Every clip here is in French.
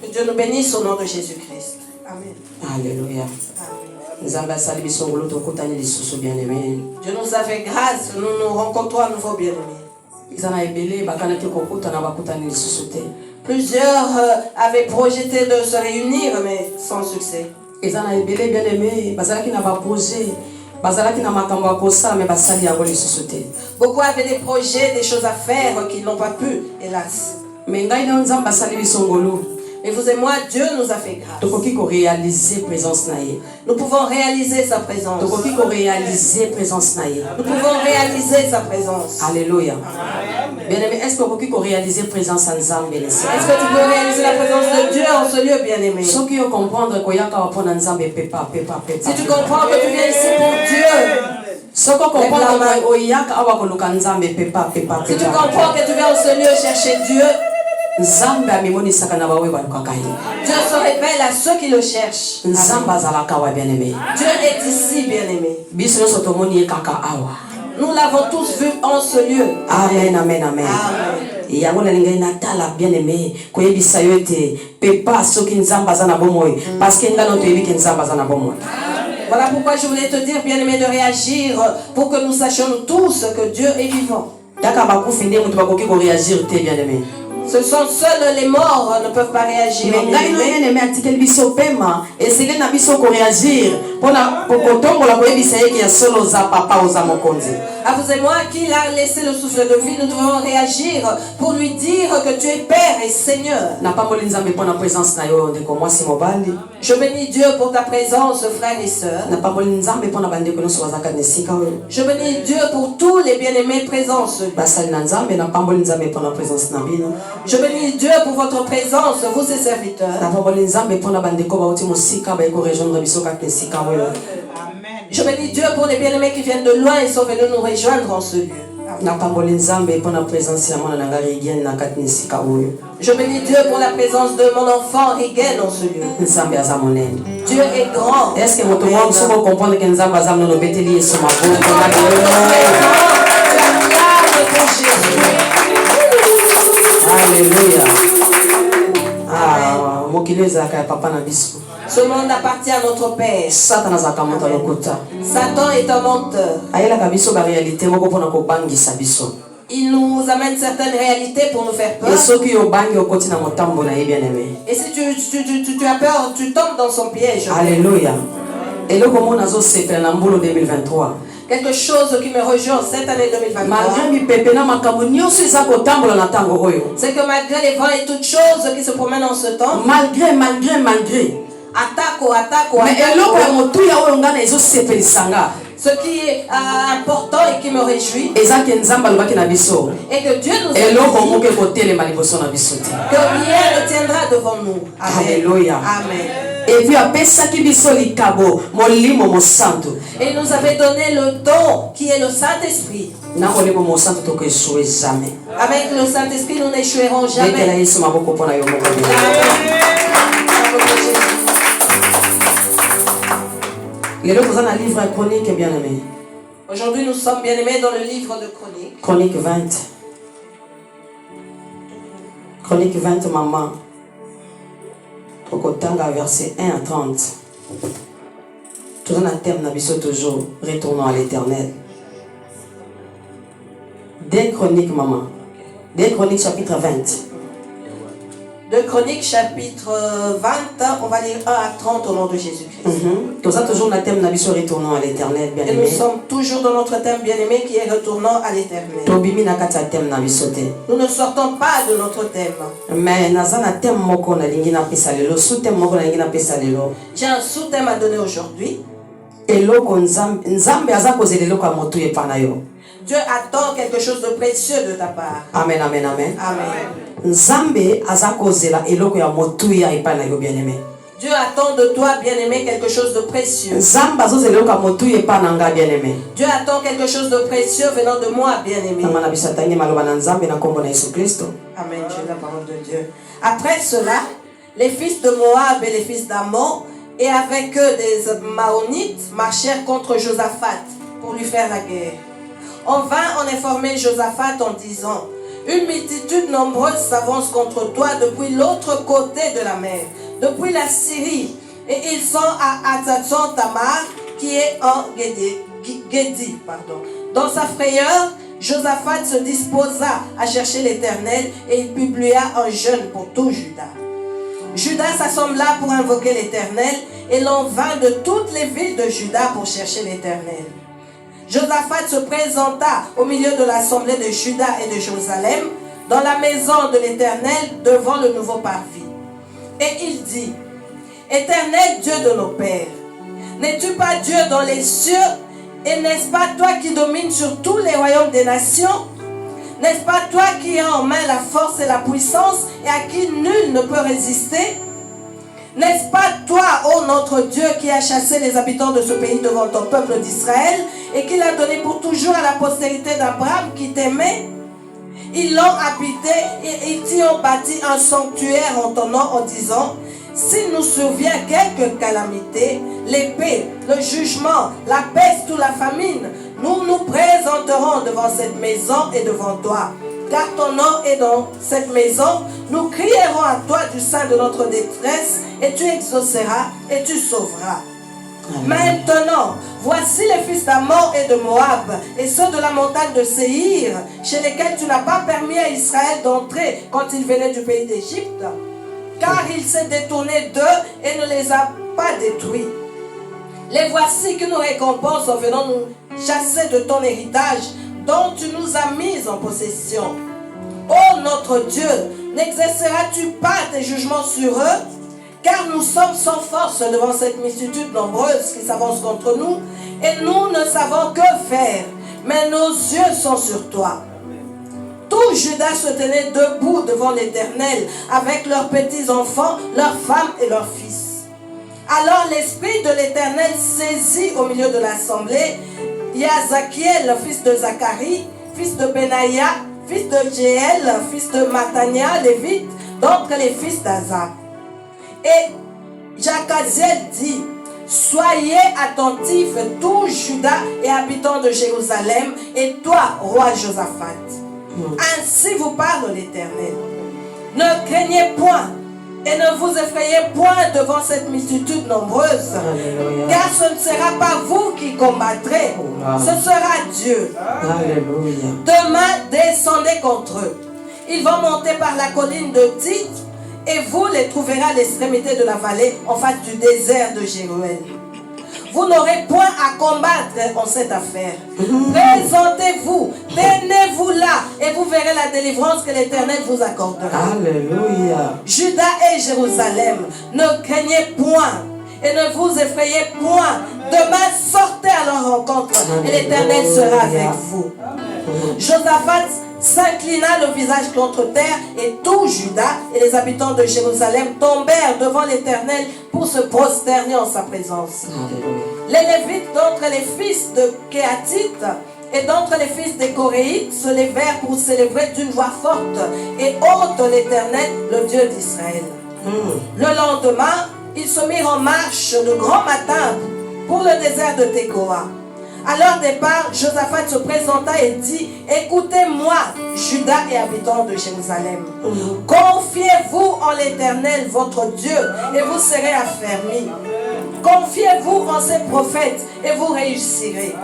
Que Dieu nous bénisse au nom de Jésus-Christ. Amen. Alléluia. Dieu nous a fait grâce, nous nous rencontrons à nouveau bien-aimés. Plusieurs avaient projeté de se réunir, mais sans succès. Beaucoup avaient des projets, des choses à faire qu'ils n'ont pas pu, hélas. Mais vous et moi, Dieu nous a fait grâce. Nous pouvons réaliser sa présence. Nous pouvons réaliser sa présence. Alléluia. Bien-aimé, est-ce que vous pouvez réaliser la présence en Zambie? Est-ce que tu peux réaliser la présence de Dieu en ce lieu, bien-aimé? Si tu comprends que tu viens ici pour Dieu, si tu comprends que tu viens en ce lieu chercher Dieu, Dieu se révèle à ceux qui le cherchent. Dieu est ici, bien-aimé. Nous l'avons tous vu en ce lieu. Amen, amen, amen. Voilà pourquoi je voulais te dire, bien-aimé, de réagir pour que nous sachions tous que Dieu est vivant. Ce sont seuls les morts ne peuvent pas réagir. À vous et moi, qui l'a laissé le souffle de vie, nous devons réagir pour lui dire que tu es Père et Seigneur. Je bénis Dieu pour ta présence, frères et sœurs. Je bénis Dieu pour tous les bien-aimés présents. Je bénis Dieu pour votre présence, vous ses serviteurs. Je bénis Dieu pour les bien-aimés qui viennent de loin et sont venus nous rejoindre en ce lieu. Je bénis Dieu pour la présence de mon enfant Rigen en ce lieu. Dieu est grand. Est-ce que vous comprenez que nous avons Alléluia. Ce monde appartient à notre Père. Satan est un menteur. Il nous amène certaines réalités pour nous faire peur. Et si tu as peur, tu tombes dans son piège. Alléluia. Et là, comment on a fait en 2023? Quelque chose qui me rejoint cette année 2023. C'est que malgré les vents et toutes choses qui se promènent en ce temps. Malgré. Attaque. Mais ce qui est important et qui me réjouit. Et que Dieu nous a dit que rien ne tiendra devant nous. Amen. Alléluia. Amen. Et puis et nous avait donné le don qui est le Saint-Esprit. Avec le Saint-Esprit, nous n'échouerons jamais. Aujourd'hui, nous sommes bien aimés dans le livre de Chroniques. Chronique 20. Chronique 20, maman. Verset 1 à 30. Toujours un thème, toujours retournons à l'éternel. Des Chroniques, maman. Des Chroniques, chapitre 20. De Chroniques, chapitre 20, on va lire 1 à 30 au nom de Jésus-Christ. Toujours un thème, retournons à l'éternel. Et nous sommes toujours dans notre thème bien-aimé qui est retournant à l'éternel. Nous ne sortons pas de notre thème. Mais j'ai un sous-thème à donner aujourd'hui. Dieu attend quelque chose de précieux de ta part. Amen, amen, amen. Amen. Dieu attend de toi, bien-aimé, quelque chose de précieux. Dieu attend quelque chose de précieux venant de moi, bien-aimé. Amen, Dieu, la parole de Dieu. Après cela, les fils de Moab et les fils d'Ammon, et avec eux des Maonites, marchèrent contre Josaphat pour lui faire la guerre. On vint en informer Josaphat en disant: Une multitude nombreuse s'avance contre toi depuis l'autre côté de la mer, depuis la Syrie. Et ils sont à Hazazon Tamar, qui est en Guédi. Dans sa frayeur, Josaphat se disposa à chercher l'Éternel et il publia un jeûne pour tout Juda. Juda s'assembla pour invoquer l'Éternel et l'on vint de toutes les villes de Juda pour chercher l'Éternel. Josaphat se présenta au milieu de l'assemblée de Juda et de Jérusalem dans la maison de l'Éternel devant le nouveau parvis. Et il dit: Éternel Dieu de nos pères, n'es-tu pas Dieu dans les cieux, et n'est-ce pas toi qui domines sur tous les royaumes des nations? N'est-ce pas toi qui as en main la force et la puissance et à qui nul ne peut résister? N'est-ce pas toi, ô notre Dieu, qui as chassé les habitants de ce pays devant ton peuple d'Israël et qui l'a donné pour toujours à la postérité d'Abraham qui t'aimait? Ils l'ont habité et ils t'y ont bâti un sanctuaire en ton nom en disant: s'il nous survient quelque calamité, l'épée, le jugement, la peste ou la famine, nous nous présenterons devant cette maison et devant toi. Car ton nom est dans cette maison, nous crierons à toi du sein de notre détresse, et tu exauceras et tu sauveras. Amen. Maintenant, voici les fils d'Ammon et de Moab, et ceux de la montagne de Séhir, chez lesquels tu n'as pas permis à Israël d'entrer quand il venait du pays d'Égypte, car il s'est détourné d'eux et ne les a pas détruits. Les voici qui nous récompensent en venant nous chasser de ton héritage, dont tu nous as mis en possession. Ô notre Dieu, n'exerceras-tu pas tes jugements sur eux? Car nous sommes sans force devant cette multitude nombreuse qui s'avance contre nous, et nous ne savons que faire, mais nos yeux sont sur toi. Tout Juda se tenait debout devant l'Éternel, avec leurs petits-enfants, leurs femmes et leurs fils. Alors l'Esprit de l'Éternel saisit au milieu de l'assemblée Yazakiel, fils de Zacharie, fils de Benaïa, fils de Jéel, fils de Matania, lévite, d'entre les fils d'Azap. Et Jacaziel dit: soyez attentifs, tous Juda et habitants de Jérusalem, et toi, roi Josaphat. Ainsi vous parle l'Éternel. Ne craignez point et ne vous effrayez point devant cette multitude nombreuse. Alléluia. Car ce ne sera pas vous qui combattrez, ce sera Dieu. Alléluia. Demain, descendez contre eux. Ils vont monter par la colline de Tite, et vous les trouverez à l'extrémité de la vallée, en face du désert de Jéruel. Vous n'aurez point à combattre en cette affaire. Présentez-vous, tenez-vous là, et vous verrez la délivrance que l'Éternel vous accordera. Alléluia. Juda et Jérusalem, ne craignez point et ne vous effrayez point. Demain, sortez à leur rencontre, et l'Éternel sera avec vous. Josaphat s'inclina le visage contre terre, et tout Juda et les habitants de Jérusalem tombèrent devant l'Éternel pour se prosterner en sa présence. Les Lévites d'entre les fils de Kéhatite et d'entre les fils des Coréites se levèrent pour célébrer d'une voix forte et haute l'Éternel, le Dieu d'Israël. Le lendemain, ils se mirent en marche de grand matin pour le désert de Tekoa. À leur départ, Josaphat se présenta et dit: écoutez-moi, Juda et habitants de Jérusalem. Confiez-vous en l'Éternel, votre Dieu, et vous serez affermis. Confiez-vous en ses prophètes, et vous réussirez.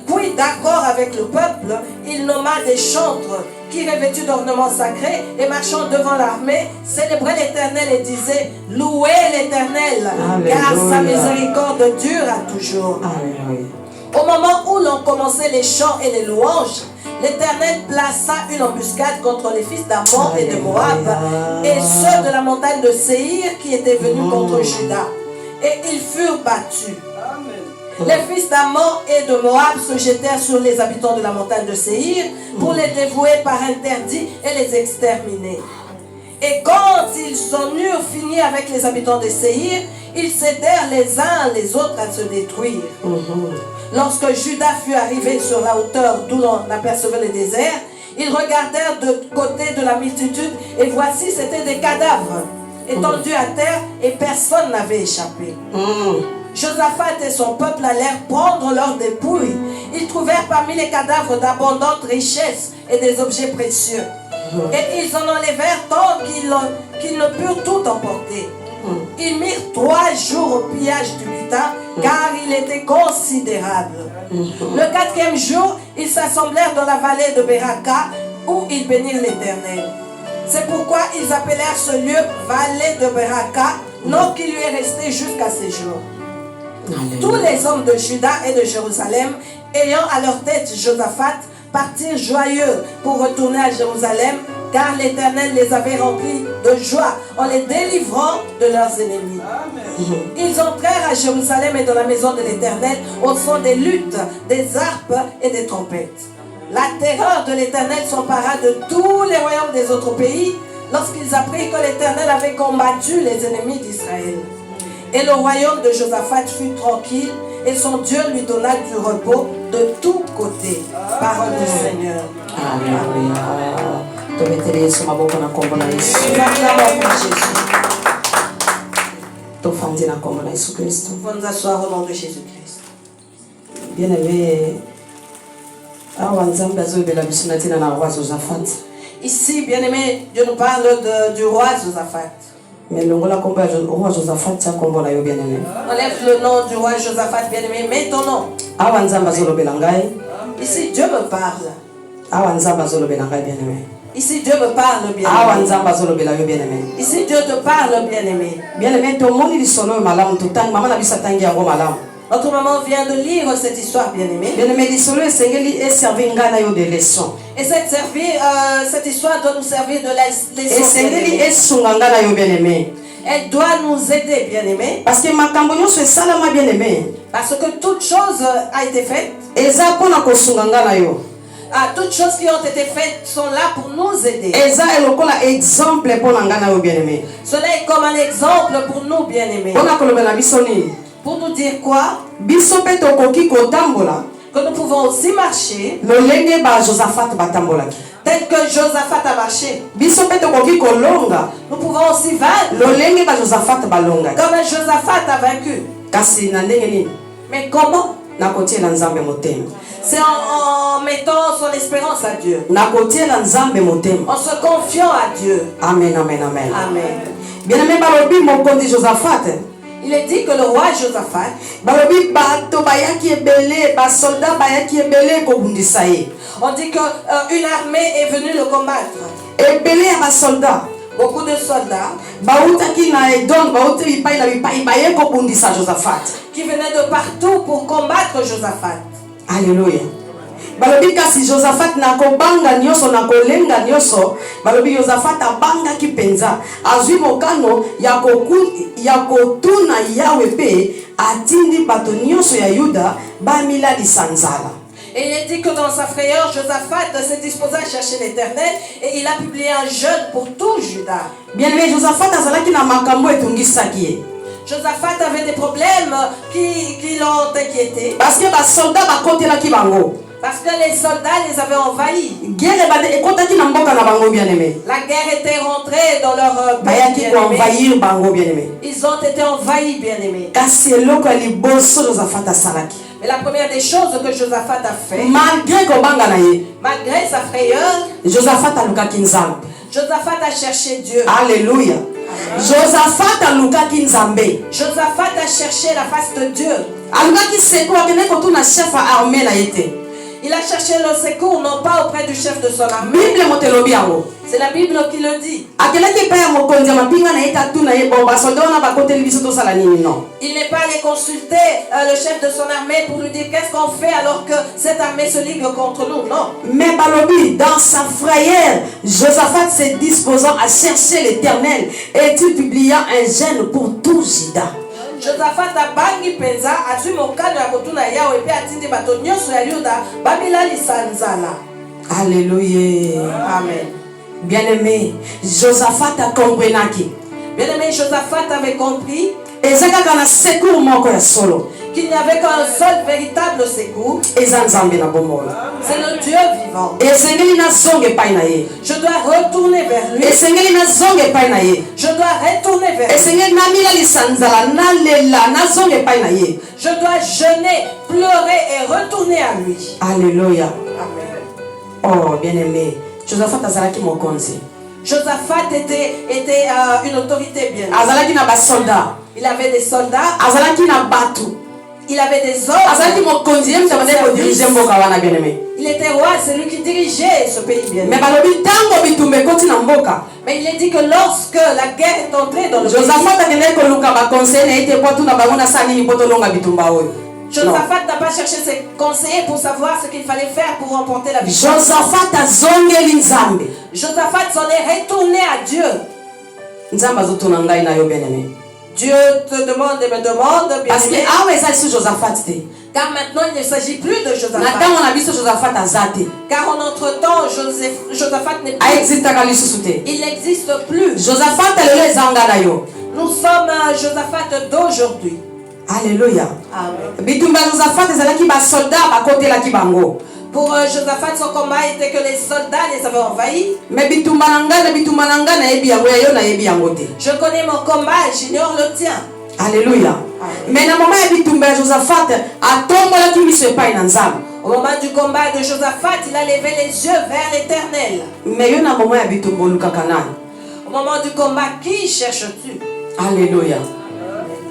Puis, d'accord avec le peuple, il nomma des chantres qui, revêtus d'ornements sacrés et marchant devant l'armée, célébraient l'Éternel et disaient: louez l'Éternel, car sa miséricorde dure à toujours. Alléluia. Au moment où l'on commençait les chants et les louanges, l'Éternel plaça une embuscade contre les fils d'Ammon et de Moab et ceux de la montagne de Séhir qui étaient venus contre Juda. Et ils furent battus. Les fils d'Ammon et de Moab se jetèrent sur les habitants de la montagne de Séhir pour les dévouer par interdit et les exterminer. Et quand ils en eurent fini avec les habitants de Séhir, ils s'aidèrent les uns les autres à se détruire. Lorsque Juda fut arrivé sur la hauteur d'où l'on apercevait le désert, ils regardèrent de côté de la multitude, et voici, c'étaient des cadavres étendus à terre, et personne n'avait échappé. Josaphat et son peuple allèrent prendre leurs dépouilles. Ils trouvèrent parmi les cadavres d'abondantes richesses et des objets précieux. Et ils en enlevèrent tant qu'ils ne purent tout emporter. Ils mirent 3 jours au pillage du butin, car il était considérable. Le 4e jour, ils s'assemblèrent dans la vallée de Beraka, où ils bénirent l'Éternel. C'est pourquoi ils appelèrent ce lieu vallée de Beraka, nom qui lui est resté jusqu'à ces jours. Tous les hommes de Juda et de Jérusalem, ayant à leur tête Josaphat, partirent joyeux pour retourner à Jérusalem, car l'Éternel les avait remplis de joie en les délivrant de leurs ennemis. Ils entrèrent à Jérusalem et dans la maison de l'Éternel au son des luttes, des harpes et des trompettes. La terreur de l'Éternel s'empara de tous les royaumes des autres pays lorsqu'ils apprirent que l'Éternel avait combattu les ennemis d'Israël. Et le royaume de Josaphat fut tranquille et son Dieu lui donna du repos de tous côtés. Parole du Seigneur. Alléluia. Tometele sur ma boca na kombo na Yesu. Tofandi na kombo na Yesu Kristo. Nous nous asseoir au nom de Jésus-Christ. Bien-aimé, awa nzambe azobela biso na tina na roi Josaphat. Ici, bien-aimé, Dieu nous parle du roi Josaphat. Mais longola kombo ya roi Josaphat tia kombo na yo bien-aimé. Enlève le nom du roi Josaphat, bien-aimé, mets ton nom. Awa nzambe azolobela ngai. Ici, Dieu me parle. Awa nzambe azolobela ngai bien-aimé. Ici, Dieu me parle, Awa bien-aimé. nzambe azolobela yo bien-aimé. Ici, Dieu te parle, bien-aimé. Bien-aimé, tomoni lisolo malamu tutangi mama na biso tangi yango malamu. Notre maman vient de lire cette histoire, bien-aimé. Bien-aimé, lisolo esengeli eservi ngai na yo de leçon. Et cette histoire doit nous servir de leçon, Esengeli bien-aimé. esunga ngai na yo bien-aimé. Elle doit nous aider, bien-aimé. Parce que makambo nyonso esalama bien-aimé. Parce que toute chose a été faite. Eza mpona kosunga ngai na yo. Toutes choses qui ont été faites sont là pour nous aider. Eza elokola exemple mpona ngai na yo bien-aimé. Cela est comme un exemple pour nous, bien-aimés. Mpona kolobela biso nini? Pour nous dire quoi? Biso mpe tokoki kotambola Que nous pouvons aussi marcher lolenge ba Josaphat batambolaki. tel que Josaphat a marché. Biso mpe tokoki kolonga Nous pouvons aussi vaincre lolenge ba Josaphat balongaki. comme Josaphat a vaincu. Kasi na ndenge nini? Mais comment? Nakotiela nzambe motema. C'est en mettant son espérance à Dieu. Nakotiela nzambe motema. En se confiant à Dieu. Amen, amen, amen. Amen. Bien-aimé balobi mokonzi Josaphat. Il est dit que le roi Josaphat, Balobi bato bayaki ebele, basoldat bayaki ebele kobundisa ye. on dit qu'une armée est venue le combattre. Ebele ya basoldat Beaucoup de soldats bautaki na Edom, bauti bipai na bipai baye kobundisa Josaphat. qui venaient de partout pour combattre Josaphat. Alléluia. Balobi kasi Josaphat na kobanga nyonso na kolenga nyonso, balobi Josaphat abangaki penza, azwi mokano ya kotuna Yawe pe atindi bato nyonso ya Yuda bamilalisa nzala. Et il est dit que dans sa frayeur, Josaphat s'est disposé à chercher l'Éternel et il a publié un jeûne pour tout Juda. Bien-aimé, Josaphat azalaki na makambo etungisaki ye. Josaphat avait des problèmes qui l'ont inquiété. Parce que basoldat bakotelaki bango. Parce que les soldats les avaient envahis. Guerre ekotaki na mboka na bango bien-aimé. La guerre était rentrée dans leur pays, Bayaki bien-aimé. envahir bango bien-aimé. Ils ont été envahis, bien-aimés. Kasi eloko ya liboso Josaphat asalaki. Mais la première des choses que Josaphat a fait, Malgré kobanga na ye, malgré sa frayeur, Josaphat alukaki nzambe. Josaphat a cherché Dieu. Alléluia. Josaphat alukaki nzambe. Josaphat a cherché la face de Dieu. Alukaki secours akende kotuna chef ya armée na ye te. Il a cherché le secours, non pas auprès du chef de son armée. Bible motelobi yango. C'est la Bible qui le dit. Akelaki epai ya mokonzi ya mapinga na ye tatuna ye bo basoldat wana bakoteli biso tosala nini non. Il n'est pas allé consulter le chef de son armée pour lui dire qu'est-ce qu'on fait alors que cette armée se ligue contre nous. Non. Mais balobi, dans sa frayeur, Josaphat se disposant à chercher l'Éternel et il publia un jeûne pour tout Juda. Josaphat a bangi penza atui mokano ya kotuna Yawe pe atindi bato nyonso ya Yuda bamilalisa nzala. Alléluia. Amen. Bien-aimé, Josaphat a compris. Bien-aimé, Josaphat avait compris Ezaka kana secours moko ya solo. qu'il n'y avait qu'un seul véritable secours, eza nzambe na bomoi. c'est le Dieu vivant. Esengeli nazonga epai na ye. Je dois retourner vers lui. Esengeli nazonga epai na ye. Je dois retourner vers lui. Esengeli namilalisa nzala nalela nazonga epai na ye. Je dois jeûner, pleurer et retourner à lui. Alléluia. Amen. Oh, bien-aimé. Josaphat azalaki mokonzi. Josaphat était une autorité bien. Azalaki na basoldat. Il avait des soldats. Azalaki na batu. Il avait des Azalaki hommes. mokonzi ye mtabane ko diriger mboka wana bien-aimé. Il était roi, c'est lui qui dirigeait ce pays bien. Mais balobi tango bitumbe koti na mboka. Mais il est dit que lorsque la guerre est entrée dans le pays, Josaphat akende ko luka ba conseil na ite potu na bangona sa nini poto longa bitumba oyo. Josaphat n'a pas cherché ses conseillers pour savoir ce qu'il fallait faire pour remporter la victoire. Josaphat azongeli nzambe. Josaphat s'en est retourné à Dieu. Nzambe azotuna ngai na yo bien-aimé. Dieu te demande et me demande, bien Parce que aimé, awa eza sur Josaphat te. car maintenant il ne s'agit plus de Na Josaphat. tango na biso Josaphat azate. Car en notre-temps, Josaphat n'est plus. Aexistaka lisusu te. Il n'existe plus. Josaphat lelo ezanga na yo. Nous sommes Josaphat d'aujourd'hui. Alléluia. Amen. Bitumba Josaphat ezalaki basoldat bakotelaki bango. Pour Josaphat, son combat était que les soldats les avaient envahis. Mais bitumba na ngai nayebi yango ya yo nayebi yango te. Je connais mon combat, j'ignore le tien. Alléluia. Mais na moment ya bitumba ya Josaphat atombolaki miso epai na Nzambe. Au moment du combat de Josaphat, il a levé les yeux vers l'Éternel. Mais yo na moment ya bitumba olukaka nani? Au moment du combat, qui cherches-tu? Alléluia.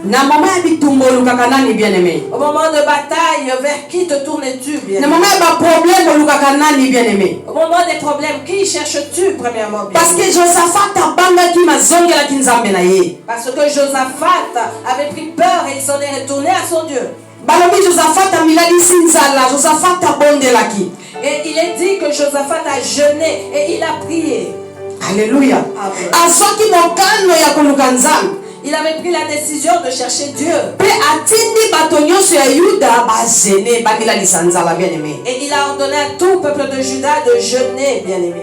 Na moment ya bitumba olukaka nani bien-aimé? Au moment de bataille, vers qui te tournes-tu, bien? Na moment ya ba problème olukaka nani bien-aimé? Au moment des problèmes, qui cherches-tu premièrement, bien? Parce que Josaphat abangaki mazongelaki Nzambe na ye. Parce que Josaphat avait pris peur et il s'en est retourné à son Dieu. Balobi Josaphat amilalisi nzala, Josaphat abondelaki. Et il est dit que Josaphat a jeûné et il a prié. Alléluia. Amen. Azwaki mokano ya koluka Nzambe. Il avait pris la décision de chercher Dieu. Pe atindi bato nyonso ya Yuda bazene bamilalisa nzala bien-aimé. Et il a ordonné à tout le peuple de Juda de jeûner, bien-aimé.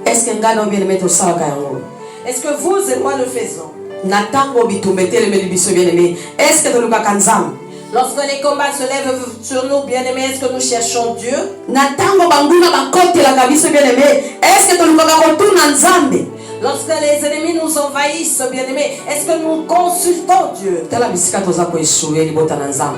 Est-ce que ngana bien-aimé tosalaka yango? Est-ce que vous et moi le faisons? Na tango bitumba etelemeli biso bien-aimé. Est-ce que tolukaka Nzambe? Lorsque les combats se lèvent sur nous, bien-aimés, est-ce que nous cherchons Dieu? Na tango banguna bakotelaka biso bien-aimé. Est-ce que tolukaka kotuna Nzambe? Lorsque les ennemis nous envahissent, bien-aimés, est-ce que nous consultons Dieu? Tala bisika toza koeshuye libota na Nzambe.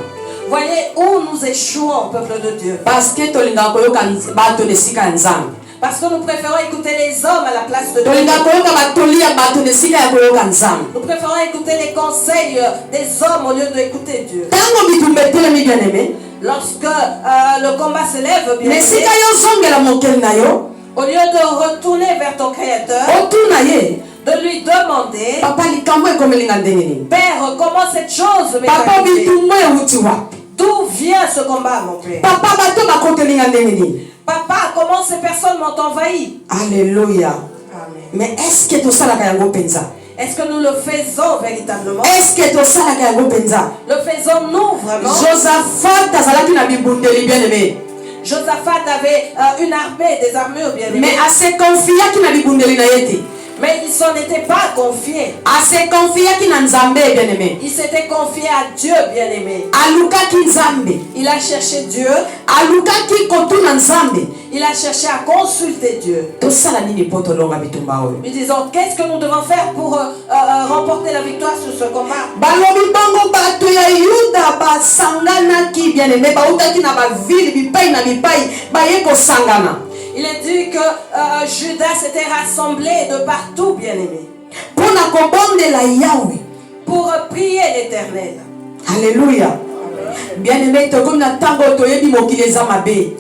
Voyez où nous échouons, peuple de Dieu. Parce que tolingaka koyoka bato na esika ya Nzambe. Parce que nous préférons écouter les hommes à la place de Dieu. Tolingaka koyoka batolia bato na esika ya koyoka Nzambe. Nous préférons écouter les conseils des hommes au lieu d'écouter Dieu. Tango bitumba etelemi bien-aimé. Lorsque le combat se lève, Na bien-aimé, esika yo zongela mokeli na yo. au lieu de retourner vers ton Créateur, Otuna ye. de lui demander, Papa likambo ekomelinga ndenge nini? Père, comment cette chose m'est Papa arrivée? bitumba euti wapi? D'où vient ce combat, mon Père? Papa bato bakotelinga ndenge nini? Papa, comment ces personnes m'ont envahi? Alléluia. Amen. Mais est-ce que tosalaka yango penza? Est-ce que nous le faisons véritablement? Est-ce que tosalaka yango penza? Le faisons-nous vraiment? Josaphat azalaki na bibundeli bien-aimé. Josaphat avait une armée, des armures, bien Mais aimées. asekonfiaki na bibundeli na ye te. Mais il s'en était pas confié. Asekonfiaki na Nzambe bien-aimé. Il s'était confié à Dieu, bien-aimé. Alukaki Nzambe. Il a cherché Dieu. Alukaki kotuna Nzambe. Il a cherché à consulter Dieu. Tosala nini po tolonga bitumba oyo? Nous disons, qu'est-ce que nous devons faire pour remporter la victoire sur ce combat? Balobi bango bato ya Yuda basanganaki bien-aimé, bautaki na bavile bipai na bipai baye kosangana. Il est dit que Judas s'était rassemblé de partout, bien-aimé, Pona kobondela Yahweh. pour prier l'Éternel. Alléluia. Bien-aimé, tokomi na tango toyebi mokili eza mabe.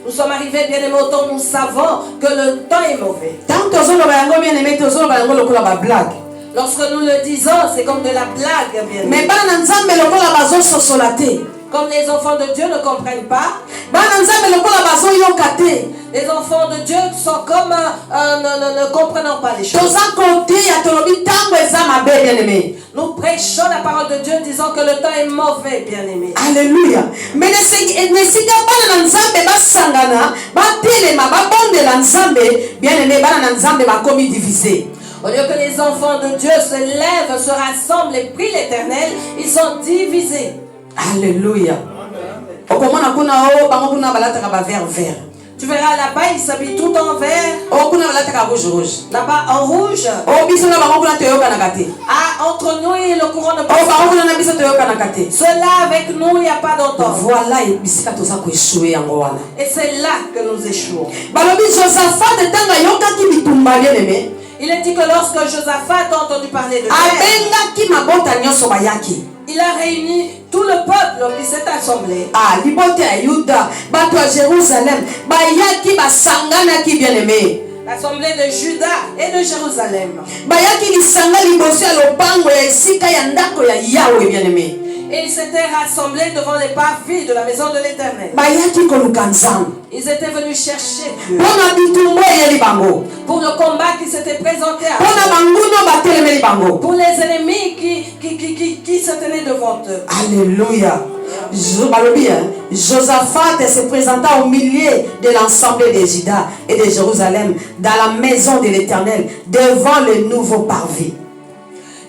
Nous sommes arrivés, bien-aimés, au temps où nous savons que le temps est mauvais. Tant tozoloba yango bien-aimé, tozoloba yango lokola ba blague. Lorsque nous le disons, c'est comme de la blague, bien-aimé. Mais bana nzambe lokola bazososola te. Comme les enfants de Dieu ne comprennent pas, Bana nzambe lokola bazoyoka te. les enfants de Dieu sont comme ne comprenant pas les choses. Toza kote ya tolobi tango eza mabe bien-aimé. Nous prêchons la parole de Dieu disant que le temps est mauvais, bien-aimé. Alléluia. Mais nesika bana na nzambe basangana, batelema babondela nzambe, bien-aimé bana na nzambe bakomi divisé. Au lieu que les enfants de Dieu se lèvent, se rassemblent et prient l'Éternel, ils sont divisés. Alléluia. Tu verras là-bas, il s'habille tout en vert. Là-bas en rouge. Ah, entre nous et le courant de passage. Cela avec nous, il n'y a pas d'entente. Voilà, et c'est là que nous échouons. Il est dit que lorsque Josaphat a entendu parler de guerre, il a réuni tout le peuple qui s'est assemblé. L'assemblée de Juda et de Jérusalem. Et ils s'étaient rassemblés devant les parvis de la maison de l'Éternel. Ils étaient venus chercher Dieu pour le combat qui s'était présenté à eux, pour les ennemis qui se tenaient devant eux. Alléluia. Josaphat se présenta au milieu de l'ensemble de Juda et de Jérusalem dans la maison de l'Éternel devant le nouveau parvis.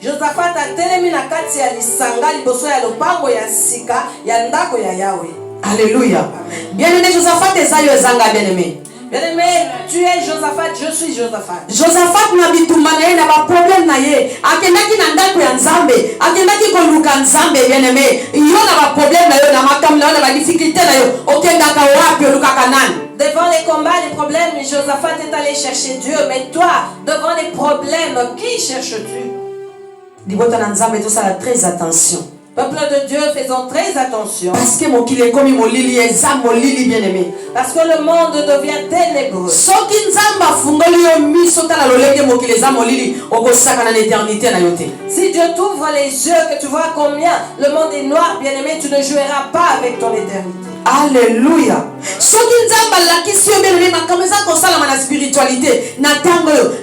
Josaphat a telemi na kati ya lisanga liboso ya lopango ya sika ya ndako ya Yahweh. Alléluia. Bien-aimé, Josaphat est ezanga bien-aimé. Bien-aimé, tu es Josaphat, je suis Josaphat. Josaphat na bitumba na ye na ba problème na ye. Akendaki na ndako ya Nzambe, akendaki koluka Nzambe bien-aimé. Yo na ba problème na yo na makambo na yo na ba difficulté na yo. Okendaka wapi olukaka nani? Devant les combats, les problèmes, Josaphat est allé chercher Dieu. Mais toi, devant les problèmes, qui cherches-tu? Très attention. Peuple de Dieu, faisons très attention. Parce que Parce que le monde devient ténébreux. Si Dieu t'ouvre les yeux, que tu vois combien le monde est noir, bien-aimé, tu ne joueras pas avec ton éternité. Alléluia. Spiritualité,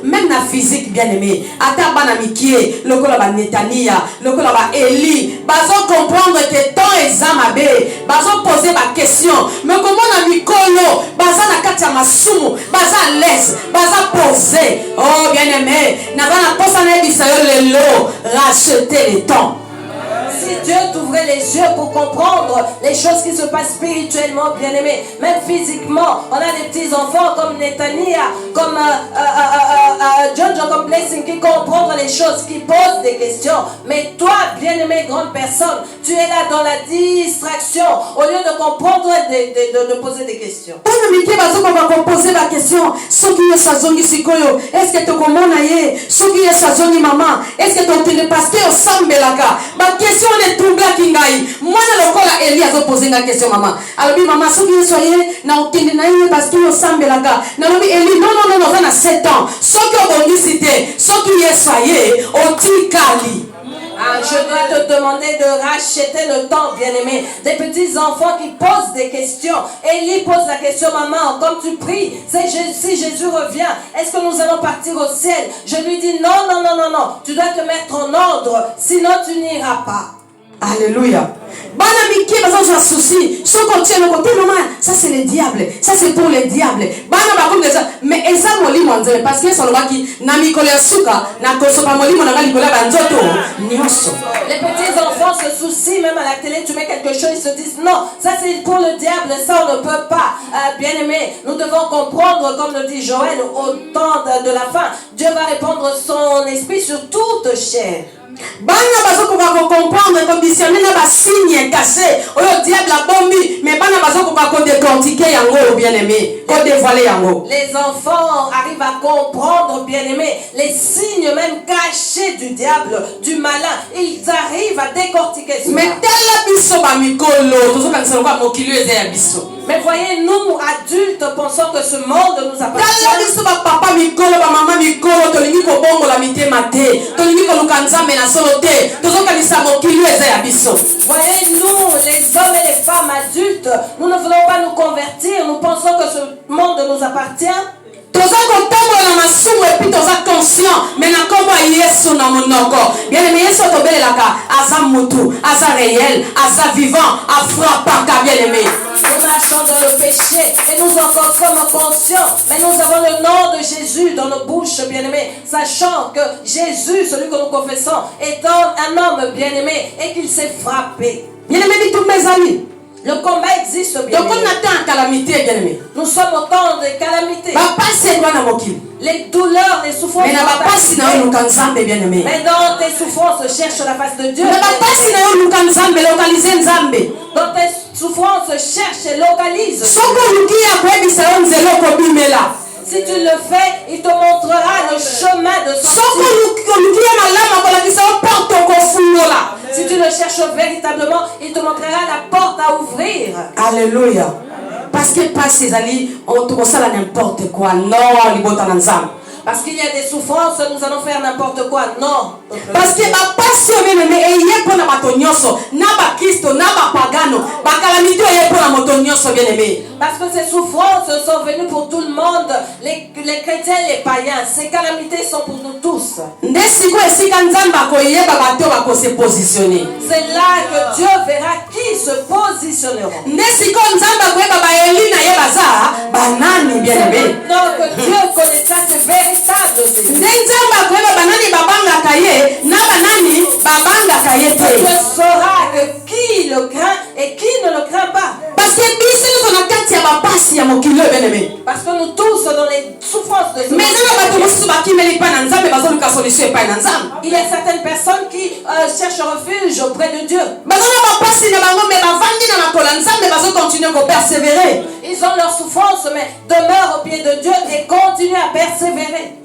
même la physique, bien aimé. Ataba mikie, le kola ba Netania, le kola ba Eli, bazo comprendre que temps est zamabé, bazo poser ma question. Mais comment na mikolo, baza na katia masumu, baza laisse, baza poser. Oh bien aimé, na bana posa na bisayo lelo, racheter le temps. Si Dieu t'ouvrait les yeux pour comprendre les choses qui se passent spirituellement, bien-aimé, même physiquement, on a des petits enfants comme Netania, comme John, comme Blessing, qui comprennent les choses, qui posent des questions. Mais toi, bien-aimé, grande personne, tu es là dans la distraction au lieu de comprendre, de poser des questions. Poser la question, ce qui est sazongi sikoyo, est-ce que tu comprends naie, ce qui est sazongi maman, est-ce que tu te passes au sambelaka, ma question est troubla kingai, moi le lokola Eli a posé la question maman, alors oui maman, ce qui est soyez, na okende naie parce qu'il est sambelaka, na lobi Eli, non, on a 7 ans, ce qui est bon cité, ce qui est soyez, otikali. Je dois te demander de racheter le temps, bien-aimé. Des petits enfants qui posent des questions. Élie pose la question, maman, comme tu pries, si Jésus revient, est-ce que nous allons partir au ciel? Je lui dis non. Tu dois te mettre en ordre, sinon tu n'iras pas. Alléluia. Bana miki baza un souci. Ce qu'on tient le côté maman, ça c'est le diable. Ça c'est pour le diable. Bana ba comme déjà mais eza molimo nzeme parce que solo baki na mikolo ya suka na kosopa molimo na likolo ba nzoto nyonso. Les petits enfants se soucient même à la télé, tu mets quelque chose, ils se disent non, ça c'est pour le diable, ça on ne peut pas. Bien-aimé, nous devons comprendre comme le dit Joël au temps de la fin, Dieu va répandre son esprit sur toute chair. Bana bazo ko comprendre conditionner na ba signe caché o diable la bombi mais bana bazo ko décortiquer yango bien-aimé ko dévoiler yango. Les enfants arrivent à comprendre, bien-aimé, les signes même cachés du diable, du malin, ils arrivent à décortiquer cela. Mais tella biso ba mikolo tozo kanisa ko mokili eza ya biso. Mais voyez, nous adultes pensons que ce monde nous appartient. Tella biso ba papa mikolo ba maman mikolo tolingi ko bongo la mitema te tolingi ko lukanzambe na solo te tozo kanisa mokili eza ya biso. Voyez, nous les hommes et les femmes adultes, nous ne voulons pas nous convertir, nous pensons que ce monde nous appartient. Toza kotambola na masumu et puis toza conscient mais na kombo Yesu na monoko. Bien aimé Yesu tobelelaka aza mutu, aza réel, aza vivant, afrapaka bien aimé. Nous marchons dans le péché et nous en sommes conscients, mais nous avons le nom de Jésus dans nos bouches, bien-aimés, sachant que Jésus, celui que nous confessons, est un homme bien-aimé et qu'il s'est frappé. Bien-aimé, dit tout mes amis. Le combat existe bien. Donc on attend calamité, bien-aimé. Nous sommes au temps de calamités. Les douleurs, les souffrances. Mais dans tes souffrances, cherche la face de Dieu. Dans tes souffrances, cherche et localise. Si tu le fais, il te montrera le chemin de sortie. Si tu le cherches véritablement, il te montrera la porte à ouvrir. Alléluia. Parce que pas ces alliés, on trouve ça n'importe quoi. Non, parce qu'il y a des souffrances, nous allons faire n'importe quoi. Non. Parce que ma passion bien-aimé est pour la matonyoso, na ba Christo, na ba pagano, ba calamité est pour la matonyoso bien-aimé. Parce que ces souffrances sont venues pour tout le monde, les chrétiens, les païens. Ces calamités sont pour nous tous. C'est là que Dieu verra qui se positionneront. C'est maintenant que Dieu connaîtra ce véritable Dieu. Dieu saura que qui le craint et qui ne le craint pas. Parce que nous tous dans les souffrances de ce monde. Il y a certaines personnes qui cherchent refuge auprès de Dieu. Ils ont leur souffrance, mais demeurent au pied de Dieu et continuent à persévérer.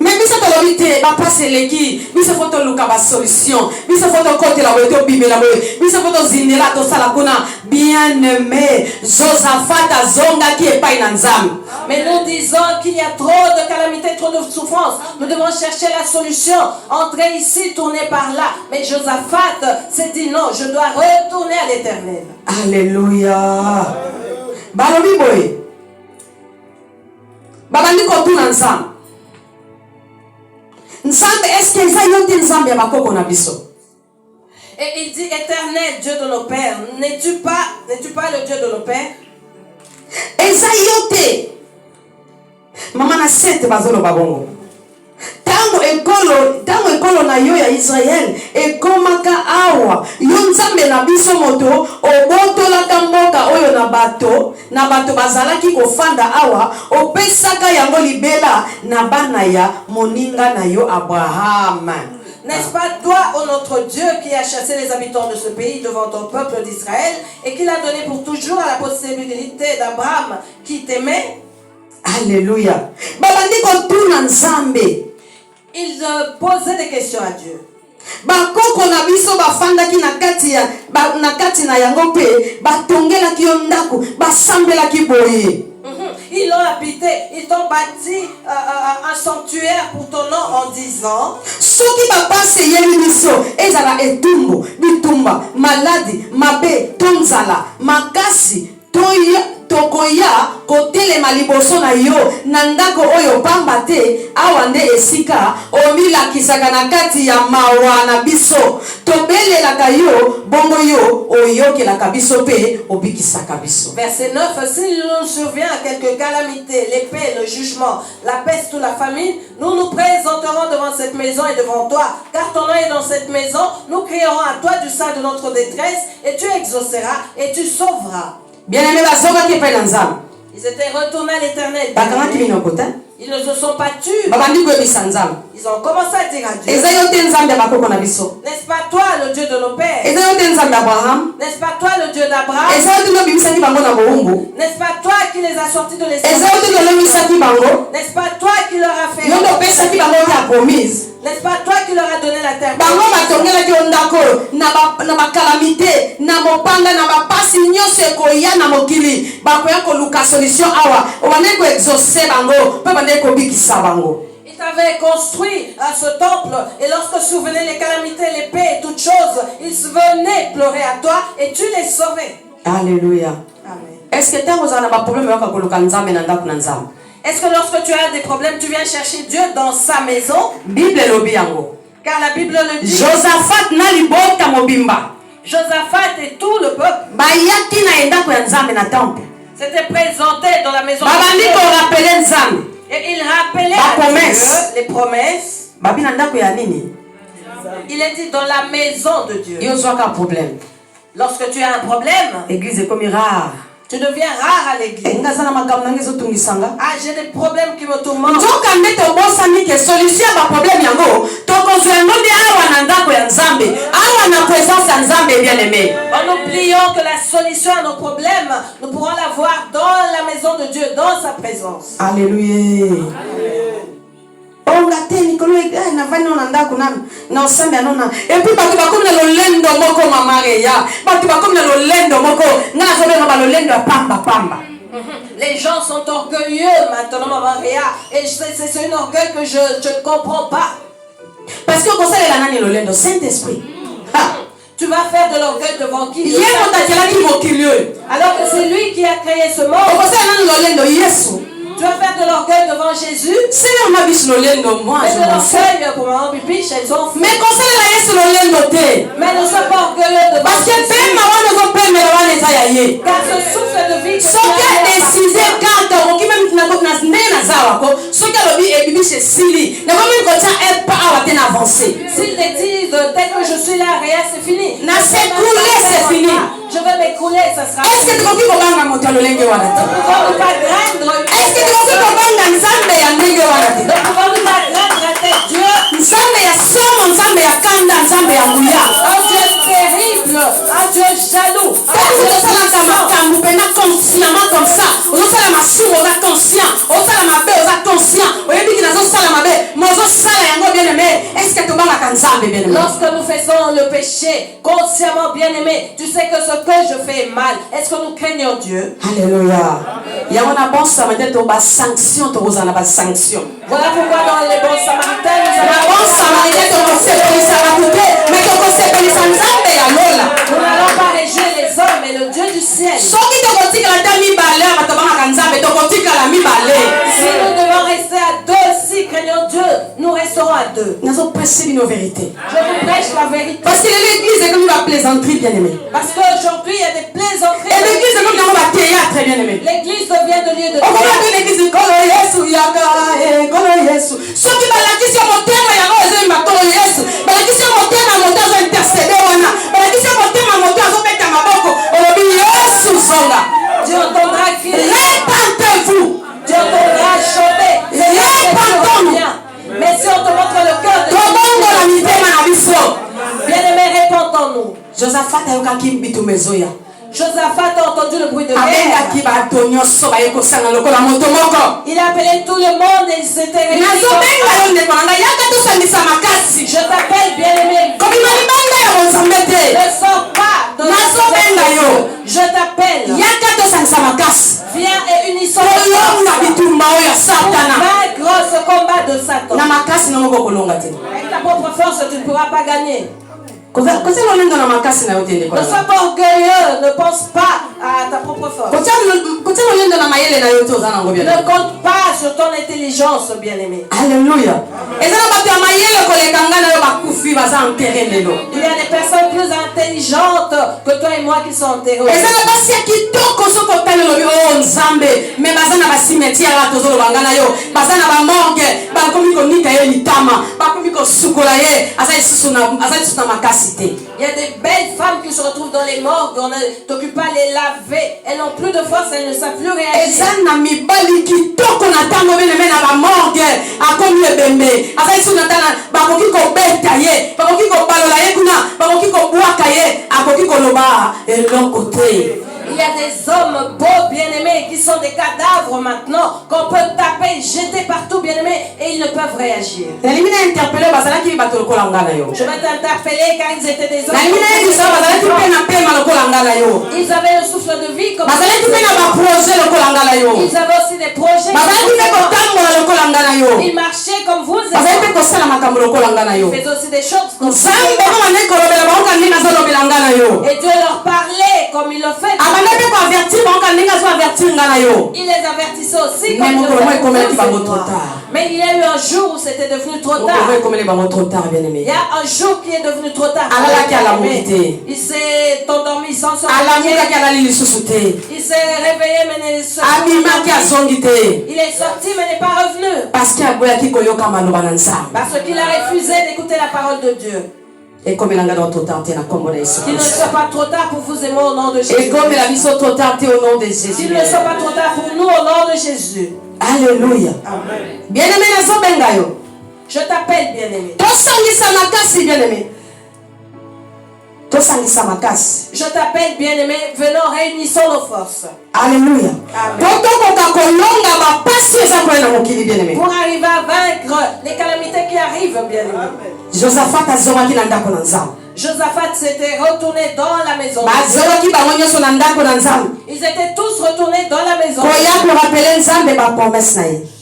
Bien-aimé, Josaphat azonga qui est pas inanzam. Mais nous disons qu'il y a trop de calamités, trop de souffrances. Nous devons chercher la solution. Entrer ici, tourner par là. Mais Josaphat s'est dit non, je dois retourner à l'Éternel. Alléluia. Balobi boy. Babandi kotu nzam. Nzambe est-ce que ça yote nzambe bakoko na biso? Et il dit, Éternel, Dieu de nos pères, n'es-tu pas le Dieu de nos pères? Ezayote. Mama na sete bazolo babongo. Tango ekolo na yo ya Israël ekomaka awa yo nzambe na biso moto obotolaka mboka oyo na bato bazalaki kofanda awa opesaka yango libela na bana ya moninga na yo Abraham. N'est-ce pas toi, ô notre Dieu, qui a chassé les habitants de ce pays devant ton peuple d'Israël et qui l'a donné pour toujours à la possibilité d'Abraham qui t'aimait? Alléluia. Ils posaient des questions à Dieu. Bakoko na biso bafandaki na kati na yango pe batongelaki yo ndako basambelaki boye. Ils l'ont habité, ils t'ont bâti un sanctuaire pour ton nom en disant soki bapase yeli biso ezala etumbu bitumba maladi mabe tonzala makasi tokoya kotelema liboso na yo na ndako oyo pamba te awa nde esika omilakisaka na kati ya mawa na biso tobelelaka yo bongo yo oyokelaka biso pe obikisaka biso. Verset 9. S'il nous survient quelque calamité, l'épée, le jugement, la peste ou la famine, nous nous présenterons devant cette maison et devant toi, car ton nom est dans cette maison. Nous crierons à toi du sein de notre détresse et tu exauceras et tu sauveras. Bien-aimé, ils étaient retournés à l'Éternel. Ils ne se sont pas tus. Ils ont commencé à dire à Dieu. N'est-ce pas toi le Dieu de nos pères? N'est-ce pas toi le Dieu d'Abraham? N'est-ce pas toi qui les a sortis de l'esclavage? N'est-ce pas toi qui leur a fait? N'est-ce pas toi qui leur a donné la terre? Il t'avait construit à ce temple et lorsque survenaient les calamités, les paix et toutes choses, ils venaient pleurer à toi et tu les sauvais. Alléluia. Amen. Est-ce que lorsque tu as des problèmes, tu viens chercher Dieu dans sa maison? Car la Bible le dit. Josaphat et tout le peuple s'étaient présentés dans la maison de Dieu. Et il rappelait les promesses. Il est dit dans la maison de Dieu. Lorsque tu as un problème, église est comme rare. tu deviens rare à l'église. Ah, j'ai des problèmes qui me tourmentent. En oubliant que la solution à nos problèmes, nous pourrons la voir dans la maison de Dieu, dans sa présence. Alléluia. Et puis les gens sont orgueilleux maintenant, Maman Réa, et c'est un orgueil que je ne comprends pas. Parce que le Saint-Esprit. Tu vas faire de l'orgueil devant qui? Alors que c'est lui qui a créé ce monde. Tu vas faire de l'orgueil devant Jésus. Mais de l'orgueil pour Maman Bibiche, elles ont fait. Mais ne sois pas orgueilleux devant Jésus. Car ce souffle de vie que tu s'il décide, dès que je suis là, rien, c'est fini. C'est fini. Je vais m'écrouler, ça sera fini. Est-ce que tu ne peux pas gagner Dieu? Un Dieu terrible, un Dieu jaloux, lorsque nous faisons le péché consciemment, bien aimé, tu sais que ce que je fais est mal. Est-ce que nous craignons Dieu? Alléluia. Il y a une bonne samaritaine, tu as sanction, tu as sanction. Voilà pourquoi dans les bons samaritains, nous n'allons pas réjouir les hommes, mais le Dieu du ciel. Si nous devons rester à deux, si craignons Dieu, nous resterons à deux. Je vous prêche la vérité. Parce que l'église est comme la plaisanterie, bien aimé. Parce qu'aujourd'hui, il y a des plaisanteries. Et l'église est comme la théâtre, bien aimé. L'église devient de lieu de théâtre. Dieu entendra crier. Répentez-vous. Dieu entendra chanter. Répentons-nous. Mais si on te montre le cœur de bien-aimé, répentons-nous. Josaphat a entendu le bruit de guerre. Il a appelé tout le monde et il s'était réunis. Je t'appelle, bien-aimé. Ne sors pas de la. Je t'appelle. Viens et unissons vaincre ce combat de Satan. Avec ta propre force, tu ne pourras pas gagner. Ne sois pas orgueilleux, ne pense pas à ta propre force. Ne compte pas sur ton intelligence, bien-aimé. Alléluia. Il y a des personnes plus intelligentes que toi et moi qui sont enterrées. Il y a des belles femmes qui se retrouvent dans les morgues, on ne t'occupe pas à les laver. Elles n'ont plus de force, elles ne savent plus réagir. Il y a des hommes beaux, bien-aimés, qui sont des cadavres maintenant, qu'on peut taper, jeter partout, bien-aimés, et ils ne peuvent réagir. Je vais t'interpeller car ils étaient des hommes. Ils avaient le souffle de vie comme ils avaient aussi des projets. Ils marchaient comme vous. Ils faisaient aussi des choses comme ça. Et Dieu leur parlait comme il le fait. Il les avertissait aussi comme mais il y a eu un jour où c'était devenu trop tard. Il y a un jour qui est devenu trop tard. Il s'est endormi sans se réveiller. Il s'est réveillé mais il est sorti mais n'est pas revenu. Parce qu'il a refusé d'écouter la parole de Dieu. Et comme il a notre temps, na kombo na Yesu. Qu'il ne soit pas trop tard pour vous aimer au nom de Jésus. Et comme il a mis son temps au nom de Jésus. Qu'il ne soit pas trop tard pour nous au nom de Jésus. Alléluia. Amen. Bien-aimé na zo benga yo. Je t'appelle bien-aimé. Tosangisa makasi bien-aimé. Tosangisa makasi. Je t'appelle bien-aimé. Venons, réunissons nos forces. Alléluia. Bien-aimé. Pour arriver à vaincre les calamités qui arrivent, bien-aimé. Josaphat s'était retourné dans la maison. Ils étaient tous retournés dans la maison.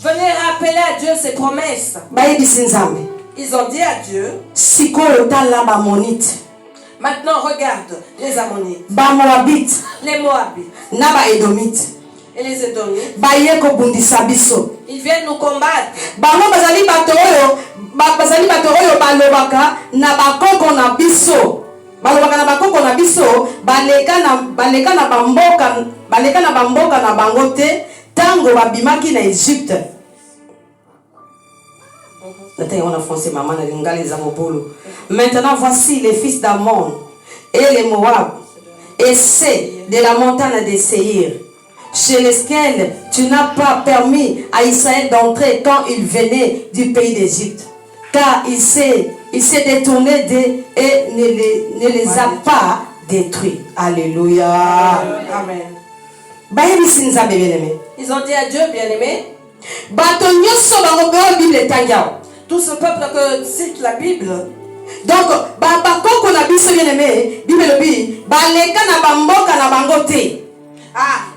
Venez rappeler à Dieu ses promesses. Ils ont dit à Dieu. Maintenant regarde les Ammonites, les Moabites et les Édomites. Ils viennent nous combattre. Maintenant voici les fils d'Ammon et les Moab et ceux de la montagne de Séhir, chez lesquels tu n'as pas permis à Israël d'entrer quand il venait du pays d'Égypte, car il s'est détourné d'eux et ne les a pas détruits. Alléluia. Amen. Ils ont dit à Dieu, bien-aimé, tout ce peuple que cite la Bible. Donc,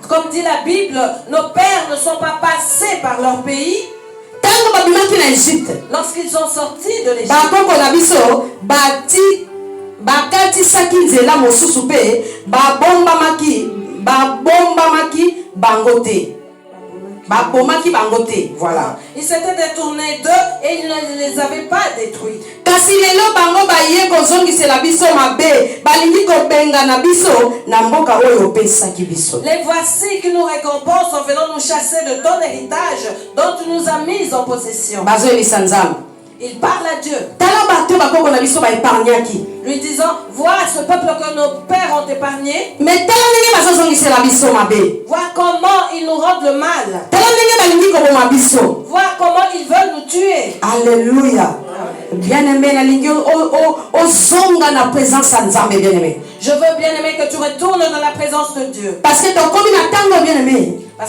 comme dit la Bible, nos pères ne sont pas passés par leur pays. Lorsqu'ils sont sortis de l'Égypte, voilà. Ils s'étaient détournés d'eux et ils ne les avaient pas détruits. Les voici qui nous récompensent en venant nous chasser de ton héritage dont tu nous as mis en possession. Il parle à Dieu, lui disant, vois ce peuple que nos pères ont épargné. Vois comment ils nous rendent le mal. Vois comment ils veulent nous tuer. Alléluia. Bien-aimé, je veux, bien-aimé, que tu retournes dans la présence de Dieu. Parce